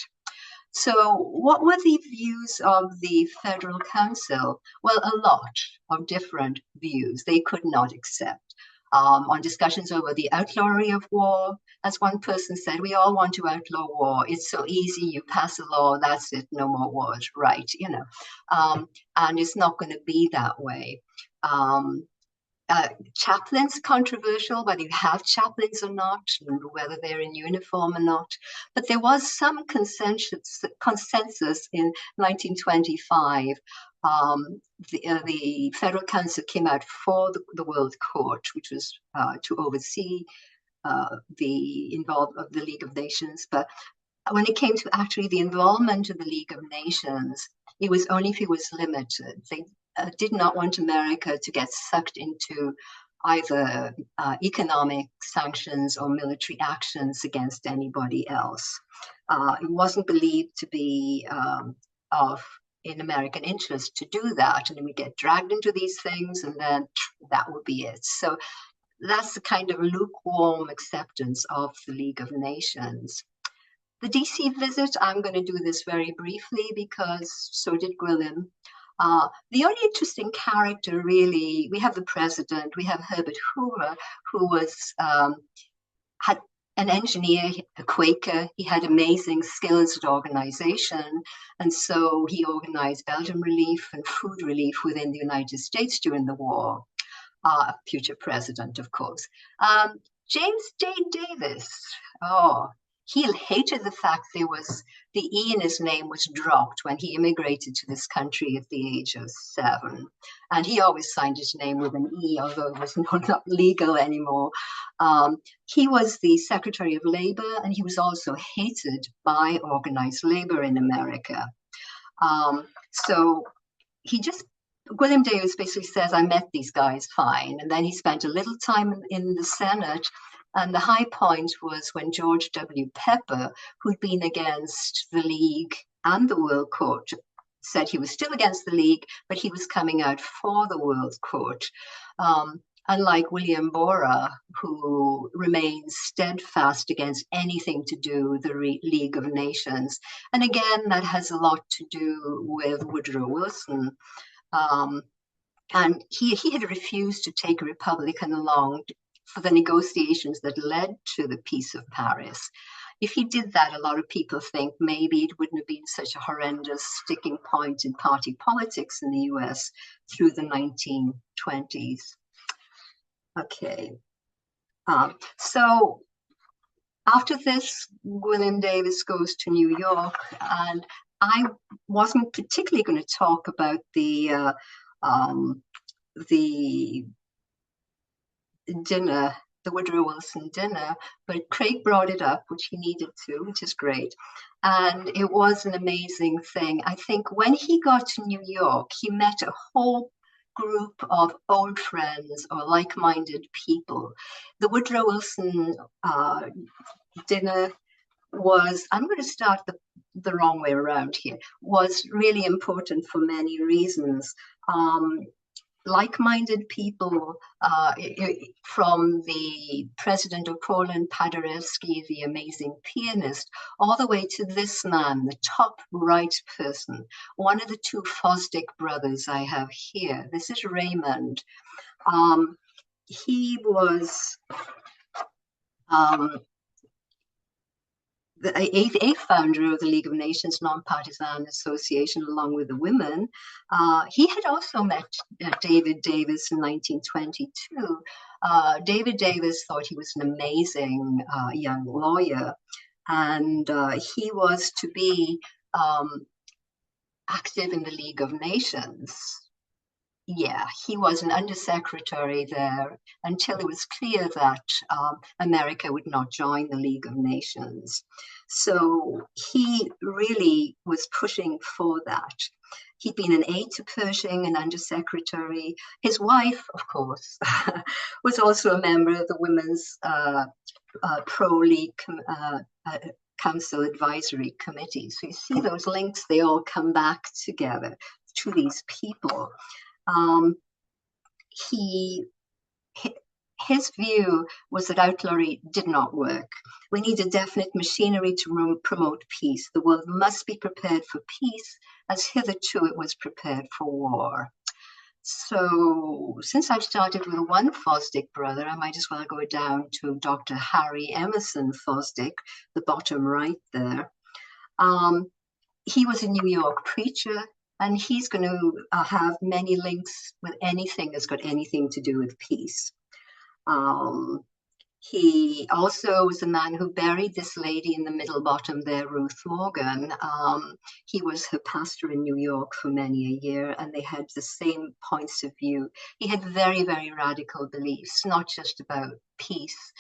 So what were the views of the Federal Council? Well, a lot of different views they could not accept. On discussions over the outlawry of war, as one person said, we all want to outlaw war. It's so easy, you pass a law, that's it, no more wars, right? You know, and it's not going to be that way. Chaplains, controversial, whether you have chaplains or not, and whether they're in uniform or not. But there was some consensus in 1925. The Federal Council came out for the World Court, which was to oversee the League of Nations. But when it came to actually the involvement of the League of Nations, it was only if it was limited. They did not want America to get sucked into either economic sanctions or military actions against anybody else. It wasn't believed to be in American interest to do that. And then we get dragged into these things, and then that would be it. So that's the kind of lukewarm acceptance of the League of Nations. The DC visit, I'm going to do this very briefly because so did Gwilym. The only interesting character, really, we have the president, we have Herbert Hoover, who was had an engineer, a Quaker. He had amazing skills at organization, and so he organized Belgian relief and food relief within the United States during the war. Future president, of course. James J. Davis. Oh, he hated the fact there was the E in his name was dropped when he immigrated to this country at the age of 7. And he always signed his name with an E, although it was not legal anymore. He was the Secretary of Labor, and he was also hated by organized labor in America. So he just, Gwilym Davis basically says, I met these guys fine. And then he spent a little time in the Senate. And the high point was when George W. Pepper, who'd been against the League and the World Court, said he was still against the League, but he was coming out for the World Court. Unlike William Borah, who remains steadfast against anything to do with the League of Nations. And again, that has a lot to do with Woodrow Wilson. And he had refused to take a Republican along for the negotiations that led to the Peace of Paris. If he did that, a lot of people think maybe it wouldn't have been such a horrendous sticking point in party politics in the US through the 1920s. Okay. So after this, Gwilym Davis goes to New York, and I wasn't particularly going to talk about the dinner, the Woodrow Wilson dinner, but Craig brought it up, which he needed to, which is great. And it was an amazing thing. I think when he got to New York, he met a whole group of old friends or like-minded people. The Woodrow Wilson dinner was, I'm going to start the wrong way around here, was really important for many reasons. Like-minded people, from the president of Poland, Paderewski, the amazing pianist, all the way to this man, the top right person, one of the two Fosdick brothers I have here. This is Raymond. He was a founder of the League of Nations Non-Partisan Association, along with the women. He had also met David Davis in 1922. David Davis thought he was an amazing young lawyer, and he was to be active in the League of Nations. Yeah, he was an undersecretary there until it was clear that America would not join the League of Nations. So he really was pushing for that. He'd been an aide to Pershing, an undersecretary. His wife, of course, was also a member of the Women's Pro-League Council Advisory Committee. So you see those links, they all come back together to these people. His view was that outlawry did not work. We need a definite machinery to promote peace. The world must be prepared for peace, as hitherto it was prepared for war. So since I've started with one Fosdick brother, I might as well go down to Dr. Harry Emerson Fosdick, the bottom right there. He was a New York preacher, and he's going to have many links with anything that's got anything to do with peace. He also was the man who buried this lady in the middle bottom there, Ruth Morgan. He was her pastor in New York for many a year, and they had the same points of view. He had very, very radical beliefs, not just about peace,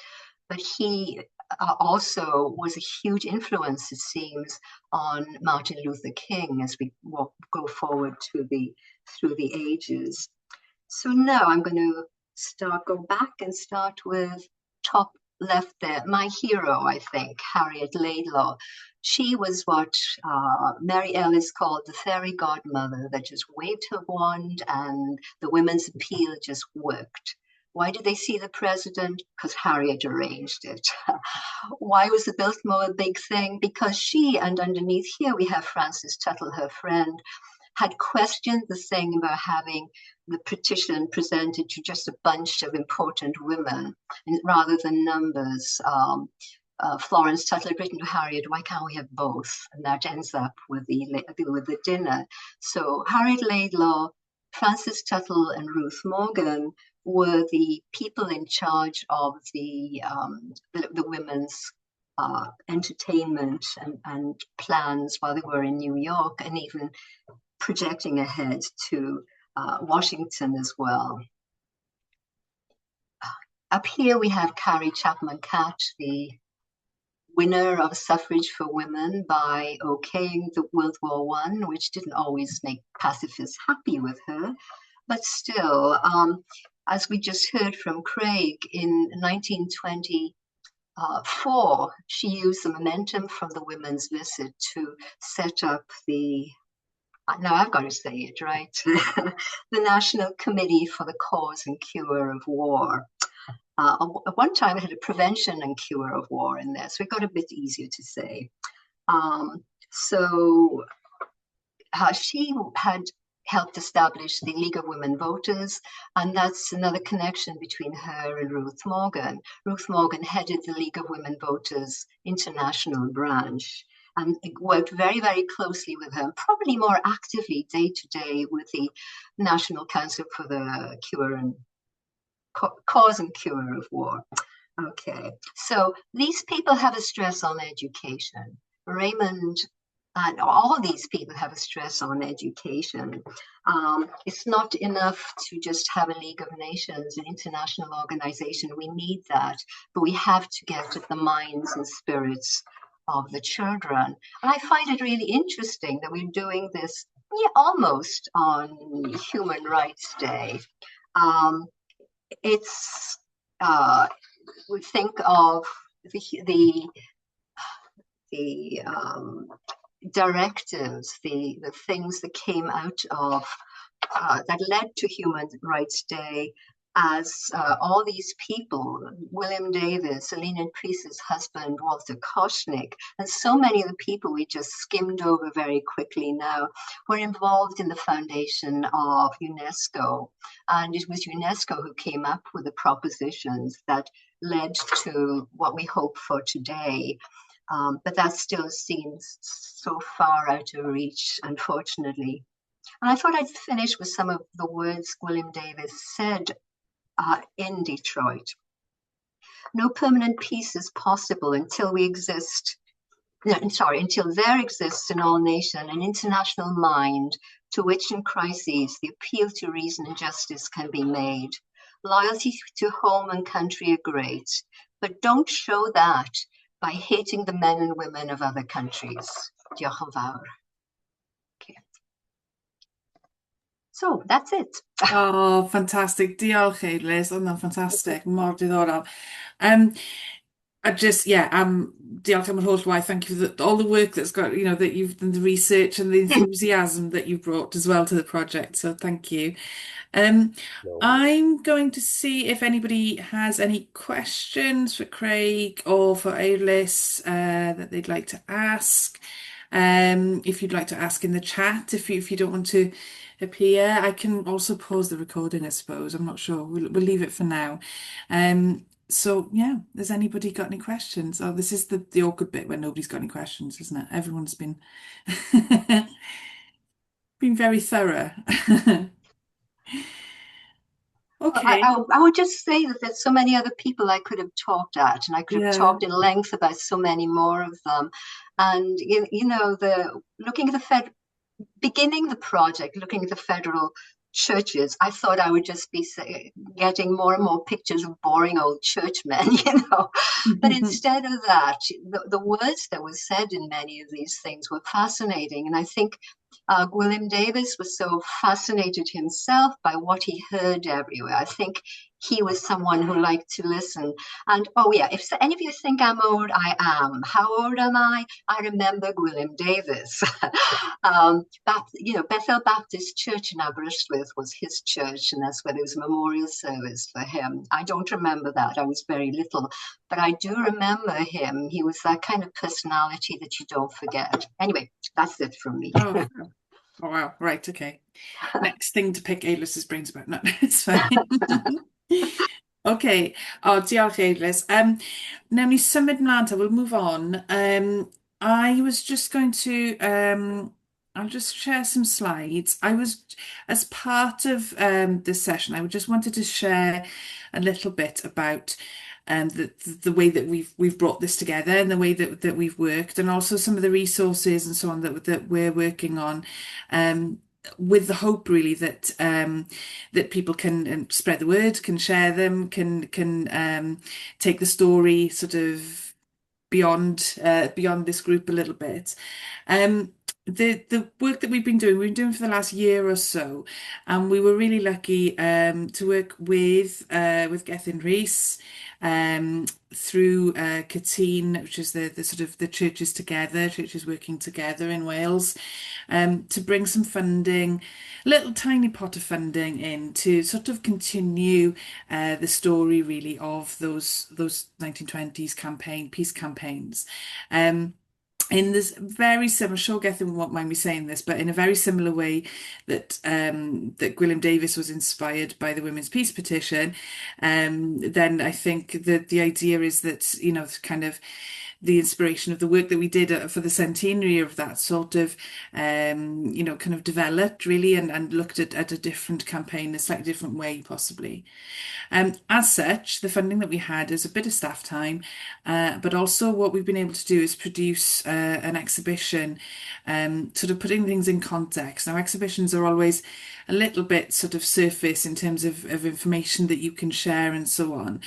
but he also was a huge influence, it seems, on Martin Luther King as we go forward through the ages. So now I'm going to go back and start with top left there, my hero, I think, Harriet Laidlaw. She was what Mary Ellis called the fairy godmother that just waved her wand and the women's appeal just worked. Why did they see the president? Because Harriet arranged it. Why was the Biltmore a big thing? Because she, and underneath here we have Frances Tuttle, her friend, had questioned the thing about having the petition presented to just a bunch of important women rather than numbers. Florence Tuttle had written to Harriet, why can't we have both? And that ends up with the dinner. So Harriet Laidlaw, Frances Tuttle, and Ruth Morgan were the people in charge of the women's entertainment and plans while they were in New York, and even projecting ahead to Washington as well. Up here we have Carrie Chapman Catt, the winner of suffrage for women by okaying the World War I, which didn't always make pacifists happy with her, but still, as we just heard from Craig, in 1924, she used the momentum from the women's visit to set up the, now I've got to say it, right? The National Committee for the Cause and Cure of War. At one time, it had a prevention and cure of war in there, so it got a bit easier to say. She had helped establish the League of Women Voters, and that's another connection between her and Ruth Morgan. Ruth Morgan headed the League of Women Voters International branch and worked very, very closely with her, and probably more actively day to day with the National Council for the Cause and Cure of War. Okay, so these people have a stress on education. Raymond and all these people have a stress on education. It's not enough to just have a League of Nations, an international organization. We need that, but we have to get at the minds and spirits of the children. And I find it really interesting that we're doing this almost on Human Rights Day. We think of the directives, the things that came out of that led to Human Rights Day, as all these people, William Davis, Selena Priest's husband, Walter Koshnick, and so many of the people we just skimmed over very quickly now, were involved in the foundation of UNESCO. And it was UNESCO who came up with the propositions that led to what we hope for today. But that still seems so far out of reach, unfortunately. And I thought I'd finish with some of the words William Davis said in Detroit. No permanent peace is possible until we exist. No, sorry, until there exists in all nations an international mind to which in crises the appeal to reason and justice can be made. Loyalty to home and country are great, but don't show that by hating the men and women of other countries. Diolch yn fawr. Okay. So that's it. Oh, fantastic. Diolch, Eglwys. Oedd hwnna'n ffantastig. Mor diddorol. I just, yeah, diolch am yr holl waith. Thank you for all the work that's got, that you've done, the research and the enthusiasm that you brought as well to the project. So thank you. I'm going to see if anybody has any questions for Craig or for Eglwys that they'd like to ask. If you'd like to ask in the chat, if you don't want to appear, I can also pause the recording, I suppose. I'm not sure. We'll leave it for now. So yeah, has anybody got any questions? Oh, this is the awkward bit where nobody's got any questions, isn't it? Everyone's been been very thorough. Okay. I would just say that there's so many other people I could have talked at, and I could have talked in length about so many more of them. And looking at beginning the project, looking at the federal churches, I thought I would just be getting more and more pictures of boring old churchmen, But instead of that, the words that were said in many of these things were fascinating. And I think William Davis was so fascinated himself by what he heard everywhere. I think he was someone who liked to listen. And oh yeah, if any of you think I'm old, I am. How old am I? I remember William Davis. Bethel Baptist Church in Aberystwyth was his church, and that's where there was a memorial service for him. I don't remember that. I was very little, but I do remember him. He was that kind of personality that you don't forget. Anyway, that's it from me. Oh wow, right, okay. Next thing to pick Eglwys's brains about. No, it's fine. Okay. Diolch, Eglwys. Nawn ni symud mlaen ta, we'll move on. I was just going to I'll just share some slides. I was, as part of this session, I just wanted to share a little bit about the way that we've brought this together and the way that we've worked, and also some of the resources and so on that we're working on, with the hope really that that people can spread the word, can share them, can take the story sort of beyond this group a little bit. The work that we've been doing for the last year or so, and we were really lucky to work with Gethin Rees through Cytun, which is the sort of the churches working together in Wales, to bring some funding, a little tiny pot of funding in to sort of continue the story really of those 1920s peace campaigns. In this very similar, I'm sure Gethin won't mind me saying this, but in a very similar way that that William Davis was inspired by the Women's Peace Petition, then I think that the idea is that, kind of the inspiration of the work that we did for the centenary of that sort of, kind of developed really and looked at a different campaign, a slightly different way possibly. As such, the funding that we had is a bit of staff time, but also what we've been able to do is produce an exhibition, sort of putting things in context. Now, exhibitions are always a little bit sort of surface in terms of information that you can share and so on.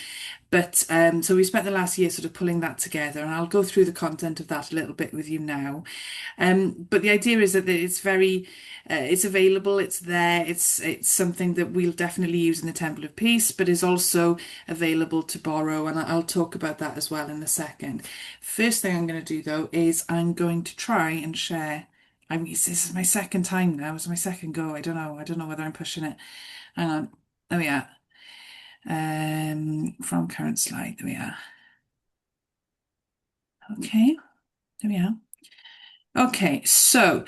But so we spent the last year sort of pulling that together, and I'll go through the content of that a little bit with you now. But the idea is that it's very, it's available, it's there, it's something that we'll definitely use in the Temple of Peace, but is also available to borrow, and I'll talk about that as well in a second. First thing I'm going to do though is I'm going to try and share. This is my second time now. It's my second go. I don't know whether I'm pushing it. Hang on. There we are. From current slide, there we are. Okay, there we are. Okay, so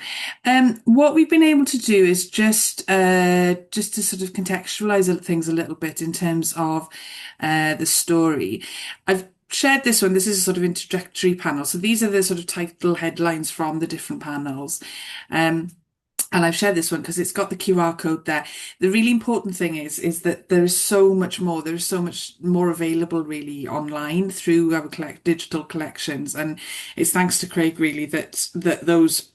what we've been able to do is just to sort of contextualize things a little bit in terms of the story. I've shared this one. This is a sort of introductory panel. So these are the sort of title headlines from the different panels. And I've shared this one because it's got the QR code there. The really important thing is that there is so much more. There is so much more available really online through our digital collections. And it's thanks to Craig really that those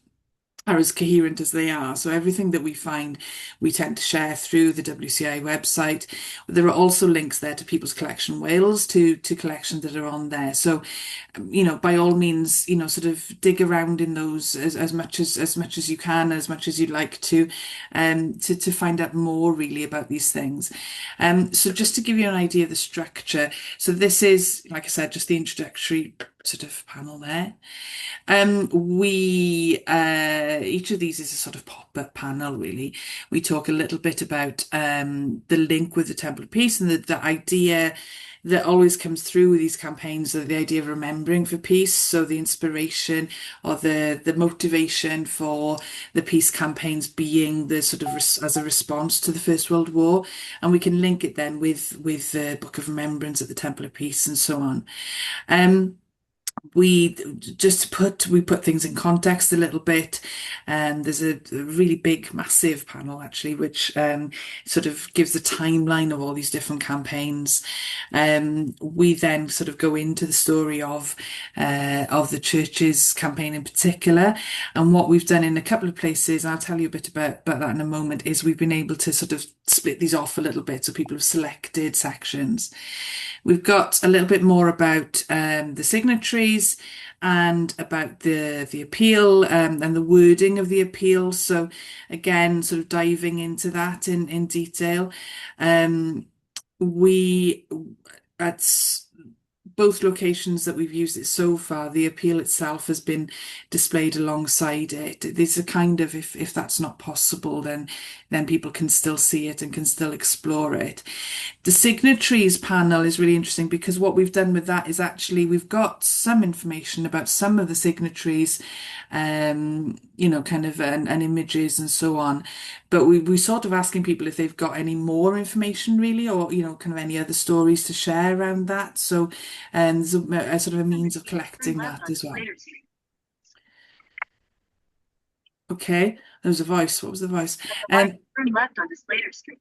are as coherent as they are. So everything that we find, we tend to share through the WCI website. There are also links there to People's Collection Wales, to collections that are on there. So, by all means, sort of dig around in those as much as you can, as much as you'd like to find out more really about these things. So just to give you an idea of the structure, so this is, like I said, just the introductory sort of panel there. Each of these is a sort of pop-up panel, really. We talk a little bit about the link with the Temple of Peace and the idea that always comes through with these campaigns, the idea of remembering for peace. So the inspiration or the motivation for the peace campaigns being the sort of as a response to the First World War, and we can link it then with the Book of Remembrance at the Temple of Peace and so on. We put things in context a little bit, and there's a really big, massive panel actually, which sort of gives the timeline of all these different campaigns. We then sort of go into the story of the church's campaign in particular, and what we've done in a couple of places, and I'll tell you a bit about that in a moment, is we've been able to sort of split these off a little bit, so people have selected sections. We've got a little bit more about the signatories and about the appeal and the wording of the appeal. So again, sort of diving into that in detail. At both locations that we've used it so far, the appeal itself has been displayed alongside it. There's a kind of, if that's not possible, then people can still see it and can still explore it. The signatories panel is really interesting because what we've done with that is actually we've got some information about some of the signatories, kind of and images and so on. But we sort of asking people if they've got any more information really, or kind of any other stories to share around that. So there's a sort of a means of collecting that as well. Okay, there was a voice. What was the voice? Turn left on this later street.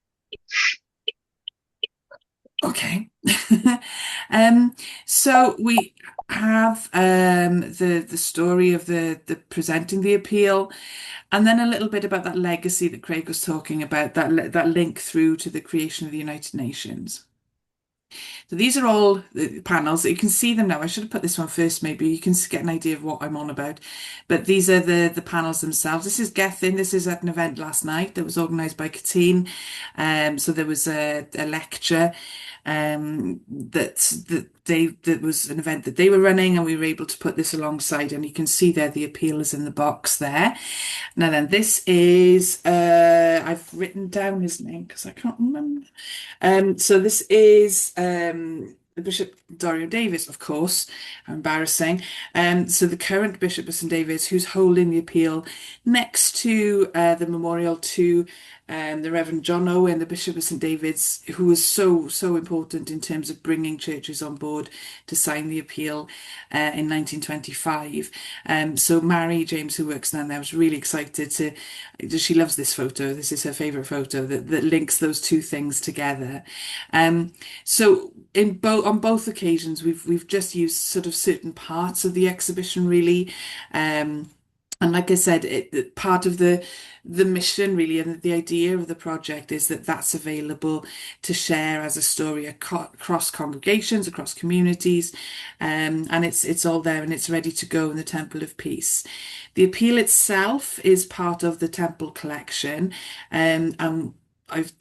Okay. So we have the story of the presenting the appeal, and then a little bit about that legacy that Craig was talking about, that link through to the creation of the United Nations. So these are all the panels. You can see them now. I should have put this one first, maybe. You can get an idea of what I'm on about. But these are the panels themselves. This is Gethin. This is at an event last night that was organised by Katine. So there was a lecture that was an event that they were running, and we were able to put this alongside, and you can see there the appeal is in the box there. Now then, this is I've written down his name because I can't remember. So this is Bishop Dorian Davies, of course. Embarrassing. So the current Bishop of St David's, who's holding the appeal next to the memorial to the Reverend John Owen, the Bishop of St David's, who was so important in terms of bringing churches on board to sign the appeal in 1925. So Mary James, who works down there, was really excited she loves this photo. This is her favourite photo that links those two things together. So on both occasions, we've just used sort of certain parts of the exhibition, really. And like I said, part of the mission really, and the idea of the project is that that's available to share as a story across congregations, across communities, and it's all there and it's ready to go in the Temple of Peace. The appeal itself is part of the Temple collection, and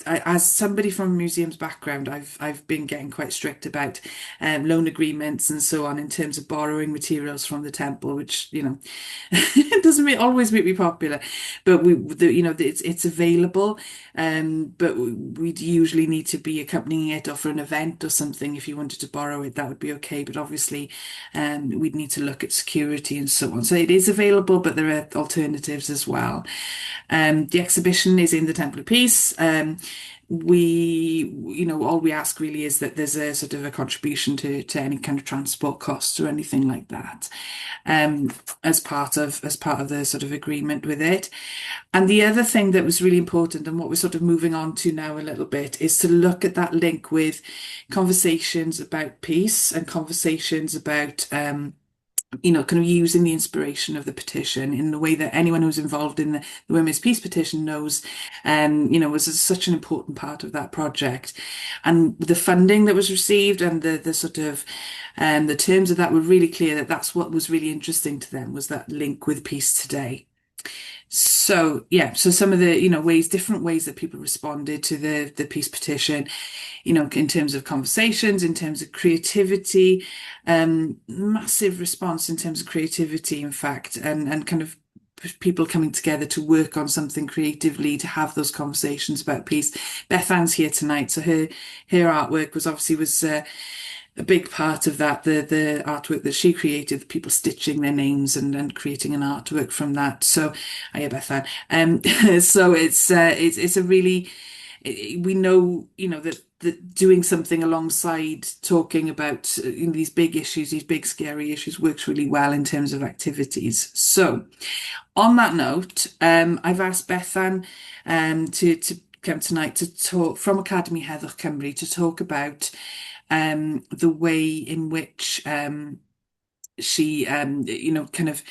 as somebody from a museum's background, I've been getting quite strict about loan agreements and so on in terms of borrowing materials from the temple, which it doesn't always make me popular, but it's available, but we'd usually need to be accompanying it or for an event or something. If you wanted to borrow it, that would be okay, but obviously we'd need to look at security and so on. So it is available, but there are alternatives as well. The exhibition is in the Temple of Peace. all we ask really is that there's a sort of a contribution to any kind of transport costs or anything like that, as part of the sort of agreement with it. And the other thing that was really important, and what we're sort of moving on to now a little bit, is to look at that link with conversations about peace and conversations about kind of using the inspiration of the petition in the way that anyone who's involved in the Women's Peace Petition knows, was such an important part of that project. And the funding that was received and the sort of the terms of that were really clear that that's what was really interesting to them, was that link with Peace Today. So some of the different ways that people responded to the peace petition, in terms of conversations, in terms of creativity, massive response in terms of creativity, in fact, and kind of people coming together to work on something creatively, to have those conversations about peace. Beth Ann's here tonight, so her artwork was a big part of that, the artwork that she created, people stitching their names and creating an artwork from that. So, hiya Beth Ann. So it's a really, we know, that doing something alongside talking about these big issues, these big scary issues, works really well in terms of activities. So, on that note, I've asked Beth Ann to come tonight to talk from Academy Heddwch Cymru to talk about the way in which she kind of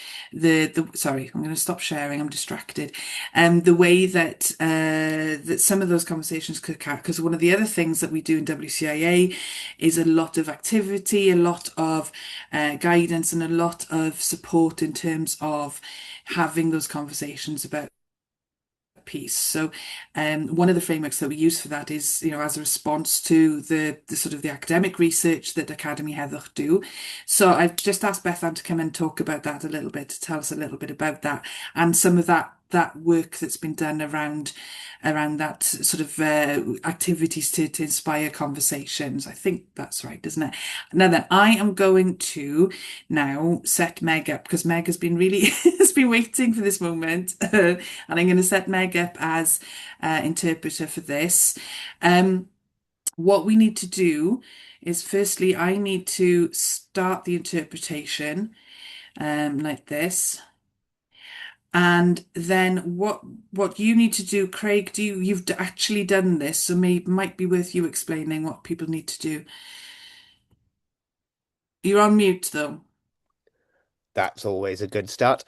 sorry, I'm going to stop sharing, I'm distracted. The way that that some of those conversations could count, because one of the other things that we do in WCIA is a lot of activity, a lot of guidance, and a lot of support in terms of having those conversations about peace. So one of the frameworks that we use for that is, as a response to the sort of the academic research that Academy Heddwch do. So I've just asked Beth Ann to come and talk about that a little bit, to tell us a little bit about that and some of that work that's been done around that sort of activities to inspire conversations. I think that's right, isn't it? Now then, I am going to now set Meg up, because Meg has been really has been waiting for this moment, and I'm going to set Meg up as interpreter for this. What we need to do is, firstly, I need to start the interpretation like this. And then what you need to do, Craig, you've actually done this, so might be worth you explaining what people need to do. You're on mute though. That's always a good start.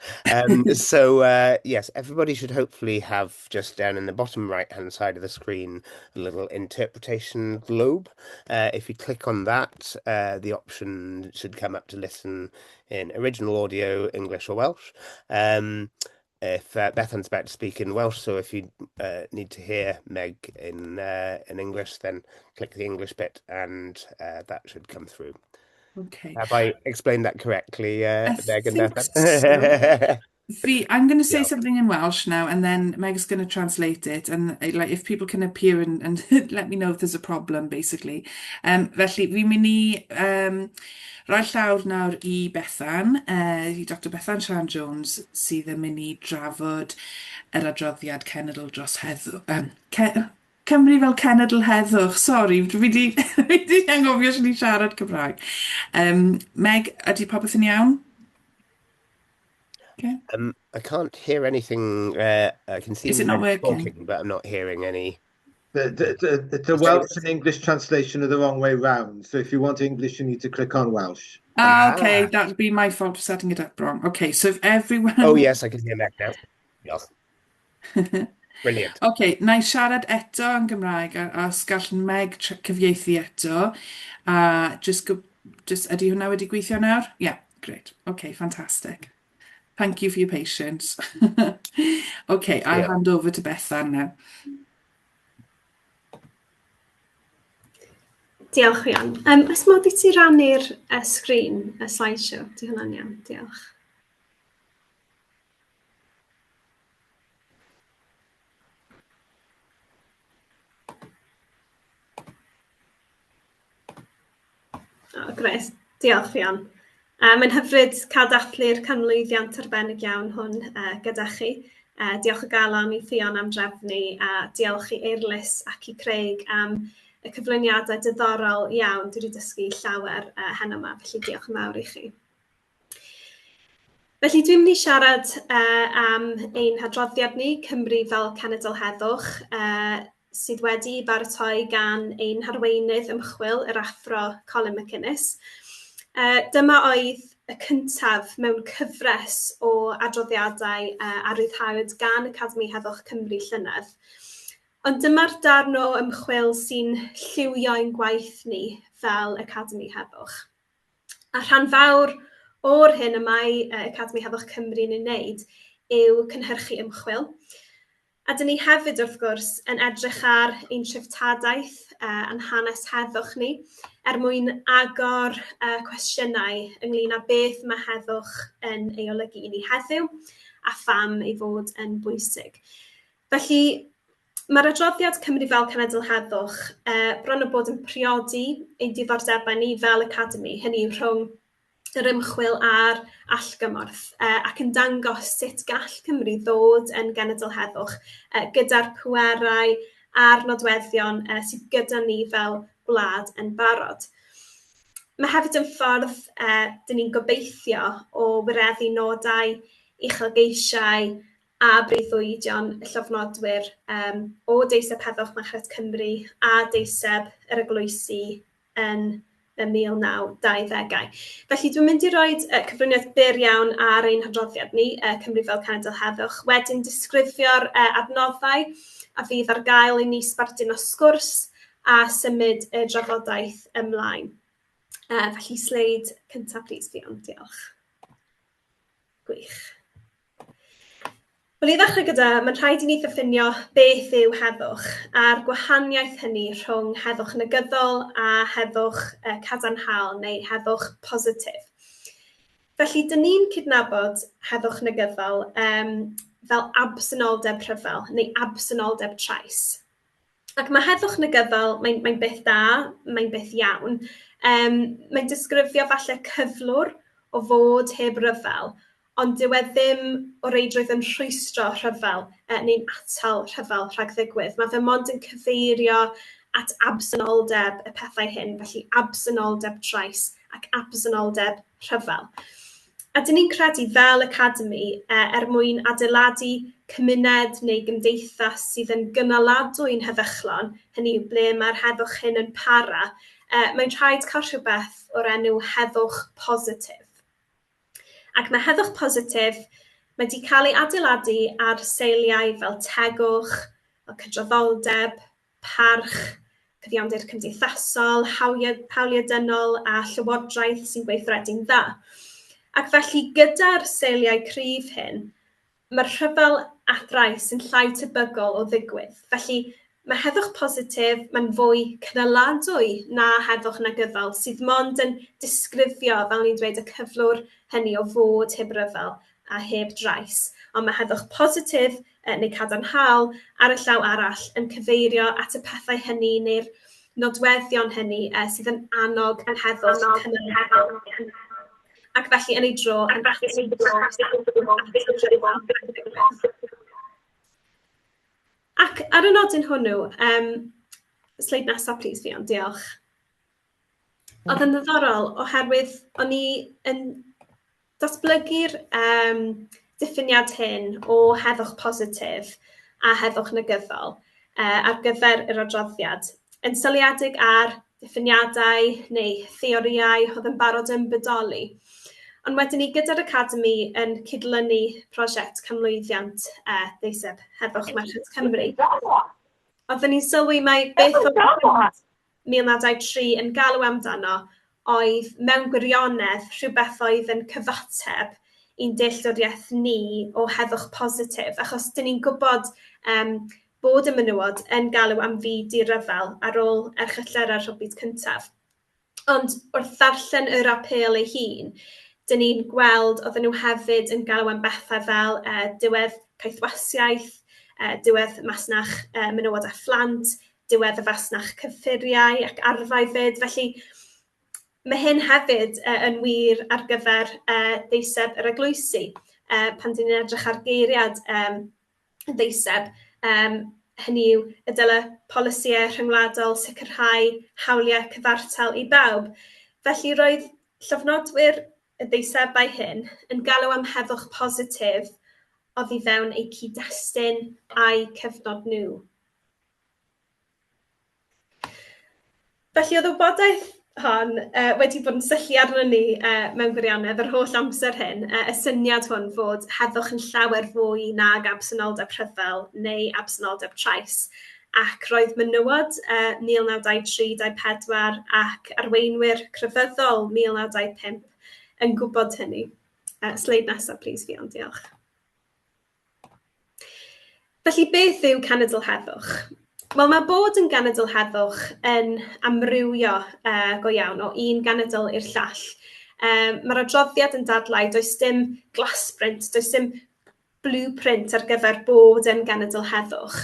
So yes, everybody should hopefully have, just down in the bottom right-hand side of the screen, a little interpretation globe. If you click on that, the option should come up to listen in original audio, English or Welsh. If Beth Ann's about to speak in Welsh, so if you need to hear Meg in English, then click the English bit, and that should come through. Okay. Have I explained that correctly, Meg and think Beth so. I'm going to say Yeah. something in Welsh now, and then Meg's going to translate it. And like, if people can appear and let me know if there's a problem, basically. Felly, fi'n mynd I roi llawr nawr I Beth Ann, I Dr Beth Ann Sian Jones, sydd yn mynd I drafod yr adroddiad cenedl dros heddwch. Cymru fel cenedl heddwch. Sori, fi di anghofio sy'n I siarad Cymraeg. Meg, ydy popeth yn iawn? Okay. I can't hear anything. I can see Is it not Meg working? talking, but I'm not hearing any. The Welsh and English translation are the wrong way round. So if you want English, you need to click on Welsh. Okay, that would be my fault for setting it up wrong. Okay, so if everyone... Oh yes, I can hear Meg now. Yes. Brilliant. Okay, na I siarad eto yn Gymraeg, a os gall Meg cyfieithu eto. Just ydy hwnna wedi gweithio nawr? Yeah, great. Okay, fantastic. Thank you for your patience. Okay, I'll hand over to Beth Ann now. Diolch iawn. Os mod I ti rannu'r sgrin, y slideshow, di hwnna'n iawn, diolch. Gret, diolch iawn. Mae'n hyfryd cael dathlu'r canmlwyddiant arbennig iawn hwn gyda chi. Diolch o galon i Ffion am drefnu, a diolch i Eirlis ac i Craig am y cyflwyniadau diddorol iawn. Dwi wedi dysgu llawer heno yma, felly diolch yn fawr i chi. Felly dwi'n mynd i siarad am ein hadroddiad ni, Cymru fel Cenedl Heddwch, sydd wedi baratoi gan ein harweinydd ymchwil, yr athro Colin McInnes. Dyma oedd y cyntaf mewn cyfres o adroddiadau arwyddhawyd gan Academi Heddwch Cymru llynedd. Ond dyma'r darn o ymchwil sy'n lliwio ein gwaith ni fel Academi Heddwch. A rhan fawr o'r hyn y mae Academi Heddwch Cymru'n ei wneud yw cynhyrchu ymchwil. A dyn ni hefyd, wrth gwrs, yn edrych ar ein treftadaeth a'n hanes heddwch ni, mwyn agor cwestiynau ynglyn â beth mae heddwch yn ei olygu i ni heddiw a pham ei fod yn bwysig. Felly, mae'r adroddiad Cymru fel Cenedl Heddwch bron o bod yn priodi ein diddordebau ni fel Academi, hynny rhwng yr ymchwil a'r allgymorth, ac yn dangos sut gall Cymru ddod yn genedl heddwch gyda'r pwerau a'r nodweddion sydd gyda ni fel gwlad yn barod. Mae hefyd yn ffordd dyn ni'n gobeithio o wireddu nodau, uchelgeisiau a breuddwydion y llofnodwyr o deiseb heddwch Merched Cymru a deiseb yr Eglwysi yn y 1920au. Felly dwi'n mynd i roi cyflwyniad byr iawn ar ein hadroddiad ni, Cymru fel Cenedl Heddwch, wedyn disgrifio'r adnoddau a fydd ar gael i ni sbarduno sgwrs a symud y drafodaeth ymlaen. Felly sleid cyntaf plîs Fion, diolch. Gwych. Wel, i ddechrau gyda, mae'n rhaid i ni ddiffinio beth yw heddwch a'r gwahaniaeth hynny rhwng heddwch negyddol a heddwch cadarnhaol neu heddwch positif. Felly, dyn ni'n cydnabod heddwch negyddol fel absynoldeb rhyfel neu absynoldeb trais. Ac mae heddwch negyddol, mae'n beth da, mae'n beth iawn. Mae'n disgrifio falle cyflwr o fod heb ryfel, ond dyw e ddim o reidrwydd yn rhwystro rhyfel neu'n atal rhyfel rhag ddigwydd. Mae fe mond yn cyfeirio at absynoldeb y pethau hyn, felly absynoldeb trais ac absynoldeb rhyfel. A dyn ni'n credu fel Academi mwyn adeiladu cymuned neu gymdeithas sydd yn gynaladwy'n heddychlon, hynny yw ble mae'r heddwch hyn yn para, mae'n rhaid cael rhywbeth o'r enw heddwch positif. Ac mae heddwch positif wedi cael ei adeiladu ar seiliau fel tegwch, fel cydraddoldeb, parch, cyfiawnder cymdeithasol, hawliau dynol a llywodraeth sy'n gweithredu'n dda. Ac felly gyda'r seiliau cryf hyn, mae'r rhyfel a thrais yn llai tebygol o ddigwydd. Felly mae heddwch positif mae'n fwy cynaladwy na heddwch negyddol sydd mond yn disgrifio, fel ni'n dweud, y cyflwr hynny o fod heb ryfel a heb drais. Ond mae heddwch positif neu cadarnhaol ar y llaw arall yn cyfeirio at y pethau hynny neu'r nodweddion hynny sydd yn annog yn heddwch cynaladwy. Ac felly yn ei dro yn Ac ar y nodyn hwnnw, sleid nesaf plîs Fion, diolch. Oedd yn ddiddorol oherwydd o'n i yn datblygu'r diffiniad hyn o heddwch positif a heddwch negyddol ar gyfer yr adroddiad yn syliedig ar diffiniadau neu theoriau oedd yn barod yn bodoli. Ond wedyn ni gyda'r Academi yn cydlynu prosiect cymlwyddiant deiseb heddwch Merched Cymru. Oedden ni'n sylwi mai beth oedd 1923 yn galw amdano oedd mewn gwirionedd rhywbeth oedd yn cyfateb i'n dealltwriaeth ni o heddwch positif, achos dyn ni'n gwybod bod y menywod yn galw am fyd di-ryfel ar ôl erchyller ar rhwbyd cyntaf. Ond wrth ddarllen yr apel ei hun, dyn ni'n gweld oedden nhw hefyd yn galw am bethau fel diwedd caethwasiaeth, diwedd masnach menywod a phlant, diwedd y fasnach cyffuriau ac arfau fyd. Felly mae hyn hefyd yn wir ar gyfer deiseb yr Eglwysi. Pan dyn ni'n edrych ar geiriad ddeiseb. Hynny yw, y dylai polisïau rhyngwladol sicrhau hawliau cyfartal i bawb. Felly roedd llofnodwyr y ddeisebau hyn yn galw am heddwch positif oddi fewn eu cyd-destun a'i cyfnod nhw. Felly oedd y wybodaeth hon wedi bod yn syllu arno ni mewn gwirionedd yr holl amser hyn, y syniad hwn fod heddwch yn llawer fwy nag absenoldeb rhyfel neu absenoldeb trais, ac roedd menywod 1923-24 ac arweinwyr crefyddol 1925 yn gwybod hynny. Sleid nesaf, plis, Fion, diolch. Felly, beth yw cenedl heddwch? Wel, mae bod yn genedl heddwch yn amrywio go iawn o un genedl i'r llall. Mae'r adroddiad yn dadlau, does dim glasprint, does dim blueprint ar gyfer bod yn genedl heddwch.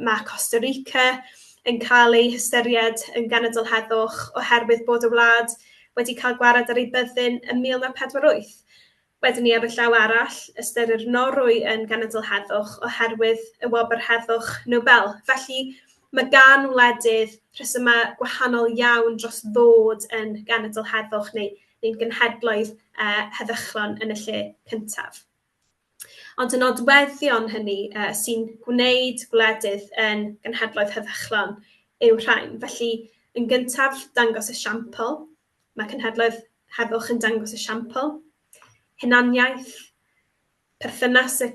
Mae Costa Rica yn cael ei hystyried yn genedl heddwch oherwydd bod y wlad wedi cael gwared ar ei byddin yn 1948. Wedyn ni ar y llaw arall, ystyrir Norwy yn genedl heddwch oherwydd y wobr heddwch Nobel. Felly mae gan wledydd rhesymau gwahanol iawn dros ddod yn genedl heddwch neu'n genhedloedd heddychlon yn y lle cyntaf. Ond yn nodweddion hynny sy'n gwneud gwledydd yn genhedloedd heddychlon yw rhain. Felly yn gyntaf dangos esiampl, mae cenhedloedd heddwch yn dangos esiampl. Hunaniaeth, perthynas y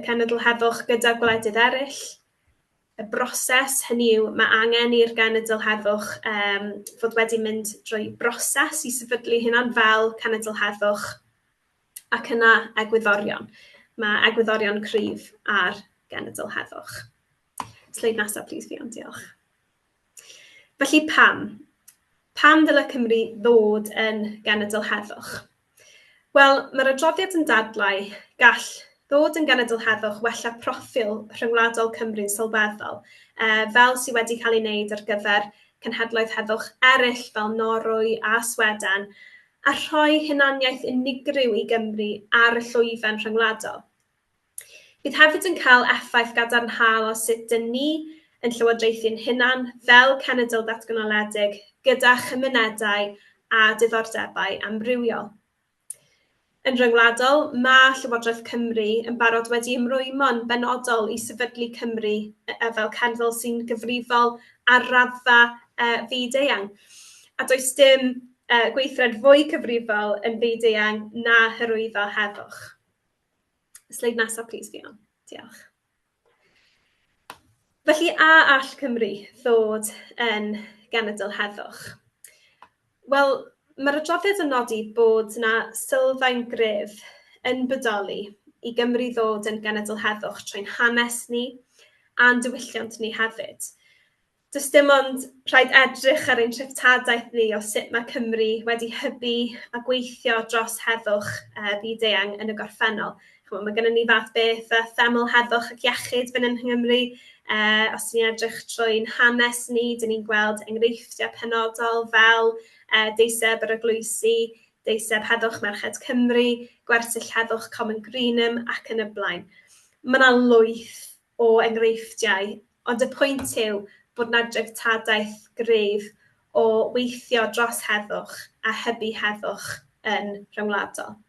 cenedl heddwch gyda gwledydd eraill, y broses, hynny yw, mae angen i'r genedl heddwch fod wedi mynd drwy broses i sefydlu hynna'n fel cenedl heddwch, ac yna egwyddorion. Mae egwyddorion cryf ar genedl heddwch. Sleid nesaf, plis, Fion, diolch. Felly pam? Pam dylai Cymru ddod yn genedl heddwch? Wel, mae'r adroddiad yn dadlau gall ddod yn genedl heddwch wella proffil rhyngwladol Cymru'n sylweddol, fel sydd wedi cael ei wneud ar gyfer cenhedloedd heddwch eraill fel Norwy a Sweden, a rhoi hunaniaeth unigryw i Gymru ar y llwyfan rhyngwladol. Bydd hefyd yn cael effaith gadarnhaol o sut dyn ni yn llywodraethu'n hunan fel cenedl ddatganoledig gyda chymunedau a diddordebau amrywiol. Yn rhyngwladol, mae Llywodraeth Cymru yn barod wedi ymrwymo'n benodol i sefydlu Cymru fel cenedl sy'n gyfrifol ar raddfa fyd-eang. A does dim gweithred fwy cyfrifol yn fyd-eang na hyrwyddo heddwch. Sleid nesaf, plis, Fion. Diolch. Felly, a all Cymru ddod yn genedl heddwch? Wel, mae'r adroddiad yn nodi bod yna sylfaen gref yn bodoli i Gymru ddod yn genedl heddwch trwy'n hanes ni a'n diwylliant ni hefyd. Does dim ond rhaid edrych ar ein treftadaeth ni o sut mae Cymru wedi hybu a gweithio dros heddwch byd-eang yn y gorffennol. Mae gennym ni fath beth theml heddwch ac iechyd fan yn Nghymru. Os ni'n edrych trwy'n hanes ni, dyn ni'n gweld enghreifftiau penodol fel deiseb yr Eglwysi, deiseb heddwch Merched Cymru, gwersyll heddwch Common Greenham ac yn y blaen. Mae yna lwyth o enghreifftiau, ond y pwynt yw bod yna dreftadaeth gref o weithio dros heddwch a hybu heddwch yn rhyngwladol.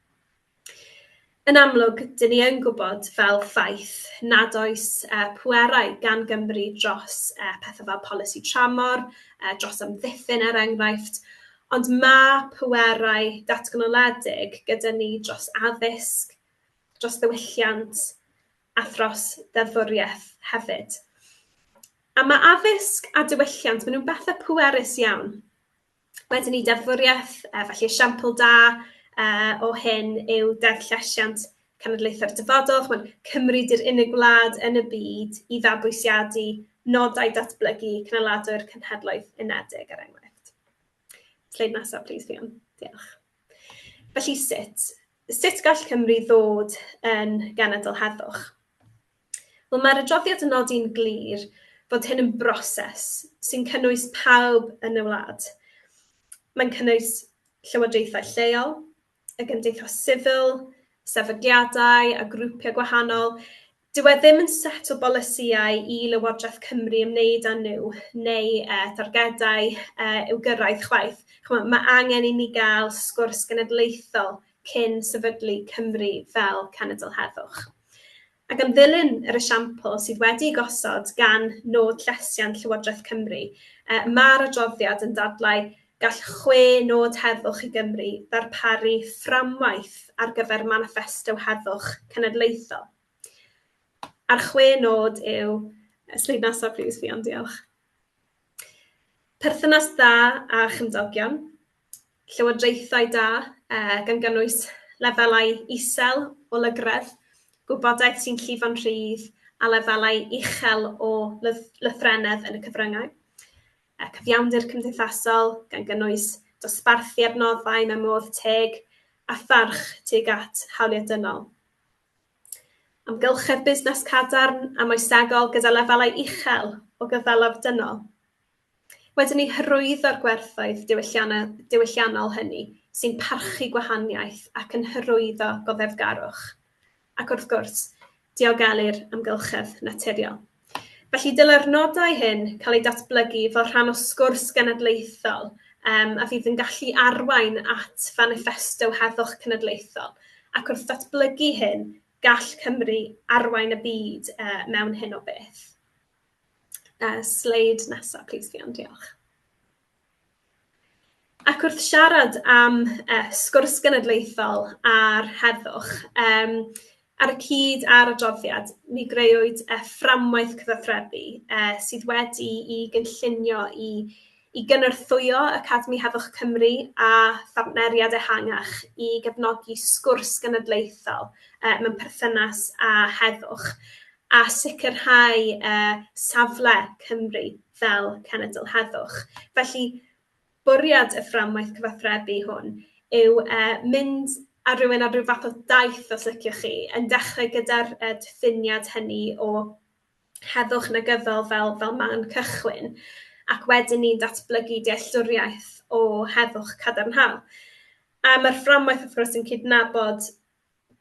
Yn amlwg, dyn ni yn gwybod fel ffaith nad oes pwerau gan Gymru dros pethau fel polisi tramor, dros amddiffyn enghraifft, ond mae pwerau datganoledig gyda ni dros addysg, dros ddiwylliant a thros deddfwriaeth hefyd. A mae addysg a diwylliant, maen nhw'n bethau pwerus iawn. Wedyn ni deddfwriaeth, felly esiampl da o hyn yw deddf llesiant cenedlaethau'r dyfodol. Cymru di'r unig wlad yn y byd i ddabwysiadu nodau datblygu cynnaladwyr cenhedloedd unedig er enghraifft. Sleid nesaf, plis, Fion. Diolch. Felly sut gall Cymru ddod yn genedl heddwch? Wel, mae'r adroddiad yn nodi'n glir fod hyn yn broses sy'n cynnwys pawb yn y wlad. Mae'n cynnwys llywodraethau lleol, y gymdeithas sifil, sefydliadau a grwpiau gwahanol. Dyw e ddim yn set o bolisïau i Lywodraeth Cymru ymwneud â nhw, neu targedau i'w gyrraedd chwaith. Mae angen i ni gael sgwrs genedlaethol cyn sefydlu Cymru fel cenedl heddwch. Ac yn ddilyn yr esiampl sydd wedi gosod gan nod llesiant Llywodraeth Cymru, mae'r adroddiad yn dadlau gall 6 nod heddwch i Gymru ddarparu fframwaith ar gyfer manifesto heddwch cenedlaethol. A'r 6 nod yw, sleid nesaf please, Ffion, diolch. Perthynas da a chymdogion, llywodraethau da gan gynnwys lefelau isel o lygredd, gwybodaeth sy'n llifo'n rhydd a lefelau uchel o lythrenedd yn y cyfryngau. Cyfiawnder cymdeithasol gan gynnwys dosbarthu adnoddau mewn modd teg a pharch tuag at hawliau dynol. Amgylchedd busnes cadarn a moesegol gyda lefelau uchel o gyfalaf dynol. Wedyn ni hyrwyddo'r gwerthoedd diwylliannol hynny sy'n parchu gwahaniaeth ac yn hyrwyddo goddefgarwch. Ac wrth gwrs, diogelu'r amgylchedd naturiol. Felly dylai'r nodau hyn cael eu datblygu fel rhan o sgwrs genedlaethol a fydd yn gallu arwain at manifesto heddwch cenedlaethol. Ac wrth datblygu hyn, gall Cymru arwain y byd mewn hyn o beth. Sleid nesaf, please, Fion, diolch. Ac wrth siarad am sgwrs genedlaethol a'r heddwch, ar y cyd a'r adroddiad, mi greuwyd fframwaith cyfathrebu sydd wedi i gynllunio i gynorthwyo Academi Heddwch Cymru a phartneriad ehangach i gefnogi sgwrs genedlaethol mewn perthynas a heddwch a sicrhau safle Cymru fel cenedl heddwch. Felly, bwriad y fframwaith cyfathrebu hwn yw mynd ar rhyw fath o daith, os liciwch chi, yn dechrau gyda'r diffiniad hynny o heddwch negyddol fel man cychwyn, ac wedyn ni'n datblygu dealltwriaeth o heddwch cadarnhaol. Mae'r fframwaith, wrth gwrs, yn cydnabod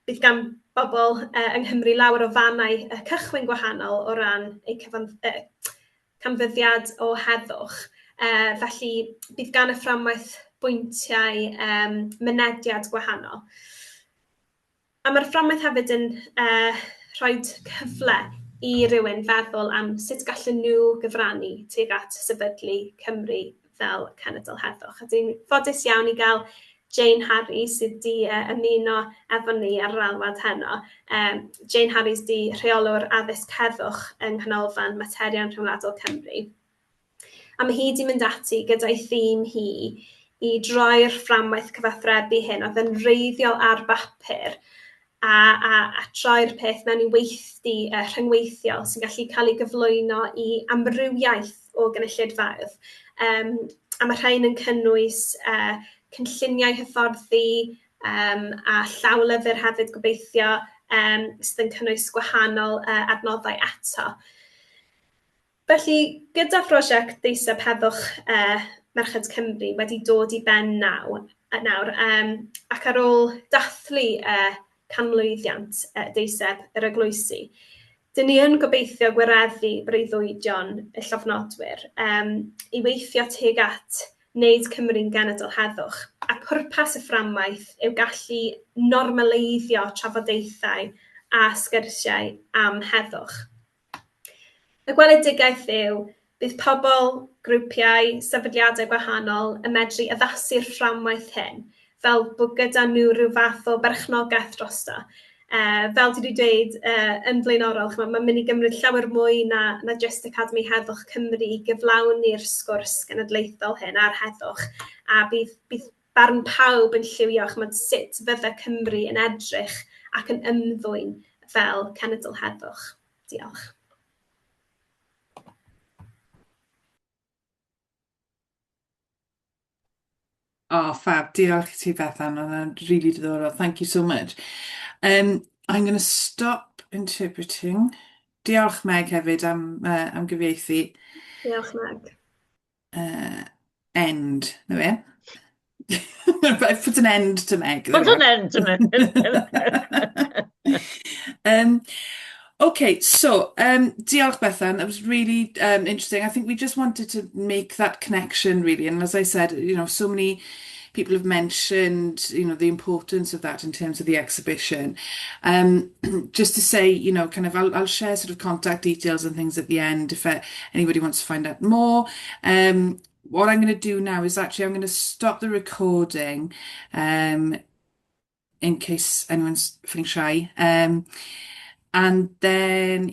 bydd gan bobl yng Nghymru lawer o fannau cychwyn gwahanol o ran eu canfyddiad o heddwch. Felly, bydd gan y fframwaith bwyntiau mynediad gwahanol. A mae'r fframwaith hefyd yn rhoi cyfle i rywun feddwl am sut gallen nhw gyfrannu tuag at sefydlu Cymru fel cenedl heddwch. A dwi'n ffodus iawn i gael Jane Harris sydd wedi ymuno efo ni ar yr alwad heno. Jane Harris di rheolwr addysg heddwch yng Nghanolfan Materion Rhyngwladol Cymru. A mae hi wedi mynd ati gyda'i thîm hi i droi'r fframwaith cyfathrebu hyn oedd yn wreiddiol ar bapur a troi'r peth mewn i weithdy rhyngweithiol sy'n gallu cael ei gyflwyno i amrywiaeth o gynulleidfaoedd. A mae rhain yn cynnwys cynlluniau hyfforddi a llawlyfr hefyd gobeithio sydd yn cynnwys gwahanol adnoddau eto. Felly, gyda phrosiect deiseb heddwch Merched Cymru wedi dod i ben nawr, ac ar ôl dathlu canmlwyddiant deiseb yr Eglwysi, dyn ni yn gobeithio gwireddu breuddwydion y llofnodwyr i weithio tuag at wneud Cymru'n genedl heddwch. A pwrpas y fframwaith yw gallu normaleiddio trafodaethau a sgyrsiau am heddwch. Y gweledigaeth yw bydd pobl, grwpiau, sefydliadau gwahanol yn medru addasu'r fframwaith hyn, fel bod gyda nhw rhyw fath o berchnogaeth drosto. Fel dwi wedi dweud yn blaenorol, mae'n mynd i gymryd llawer mwy na just Academi Heddwch Cymru i gyflawni'r sgwrs genedlaethol hyn a'r heddwch, a bydd barn pawb yn lliwio sut fydde Cymru yn edrych ac yn ymddwyn fel cenedl heddwch. Diolch. Oh, fab. Diolch i ti, Bethan. That's really diddorol. Thank you so much. I'm going to stop interpreting. Diolch, Meg, hefyd am gyfieithu. Diolch, Meg. End. No way. I've put an end to Meg. Put an end to Meg. Okay, so diolch Bethan. That was really interesting. I think we just wanted to make that connection really, and as I said, so many people have mentioned, the importance of that in terms of the exhibition. Um, just to say, kind of, I'll share sort of contact details and things at the end if anybody wants to find out more. What I'm going to do now is actually I'm going to stop the recording, um, in case anyone's feeling shy, and then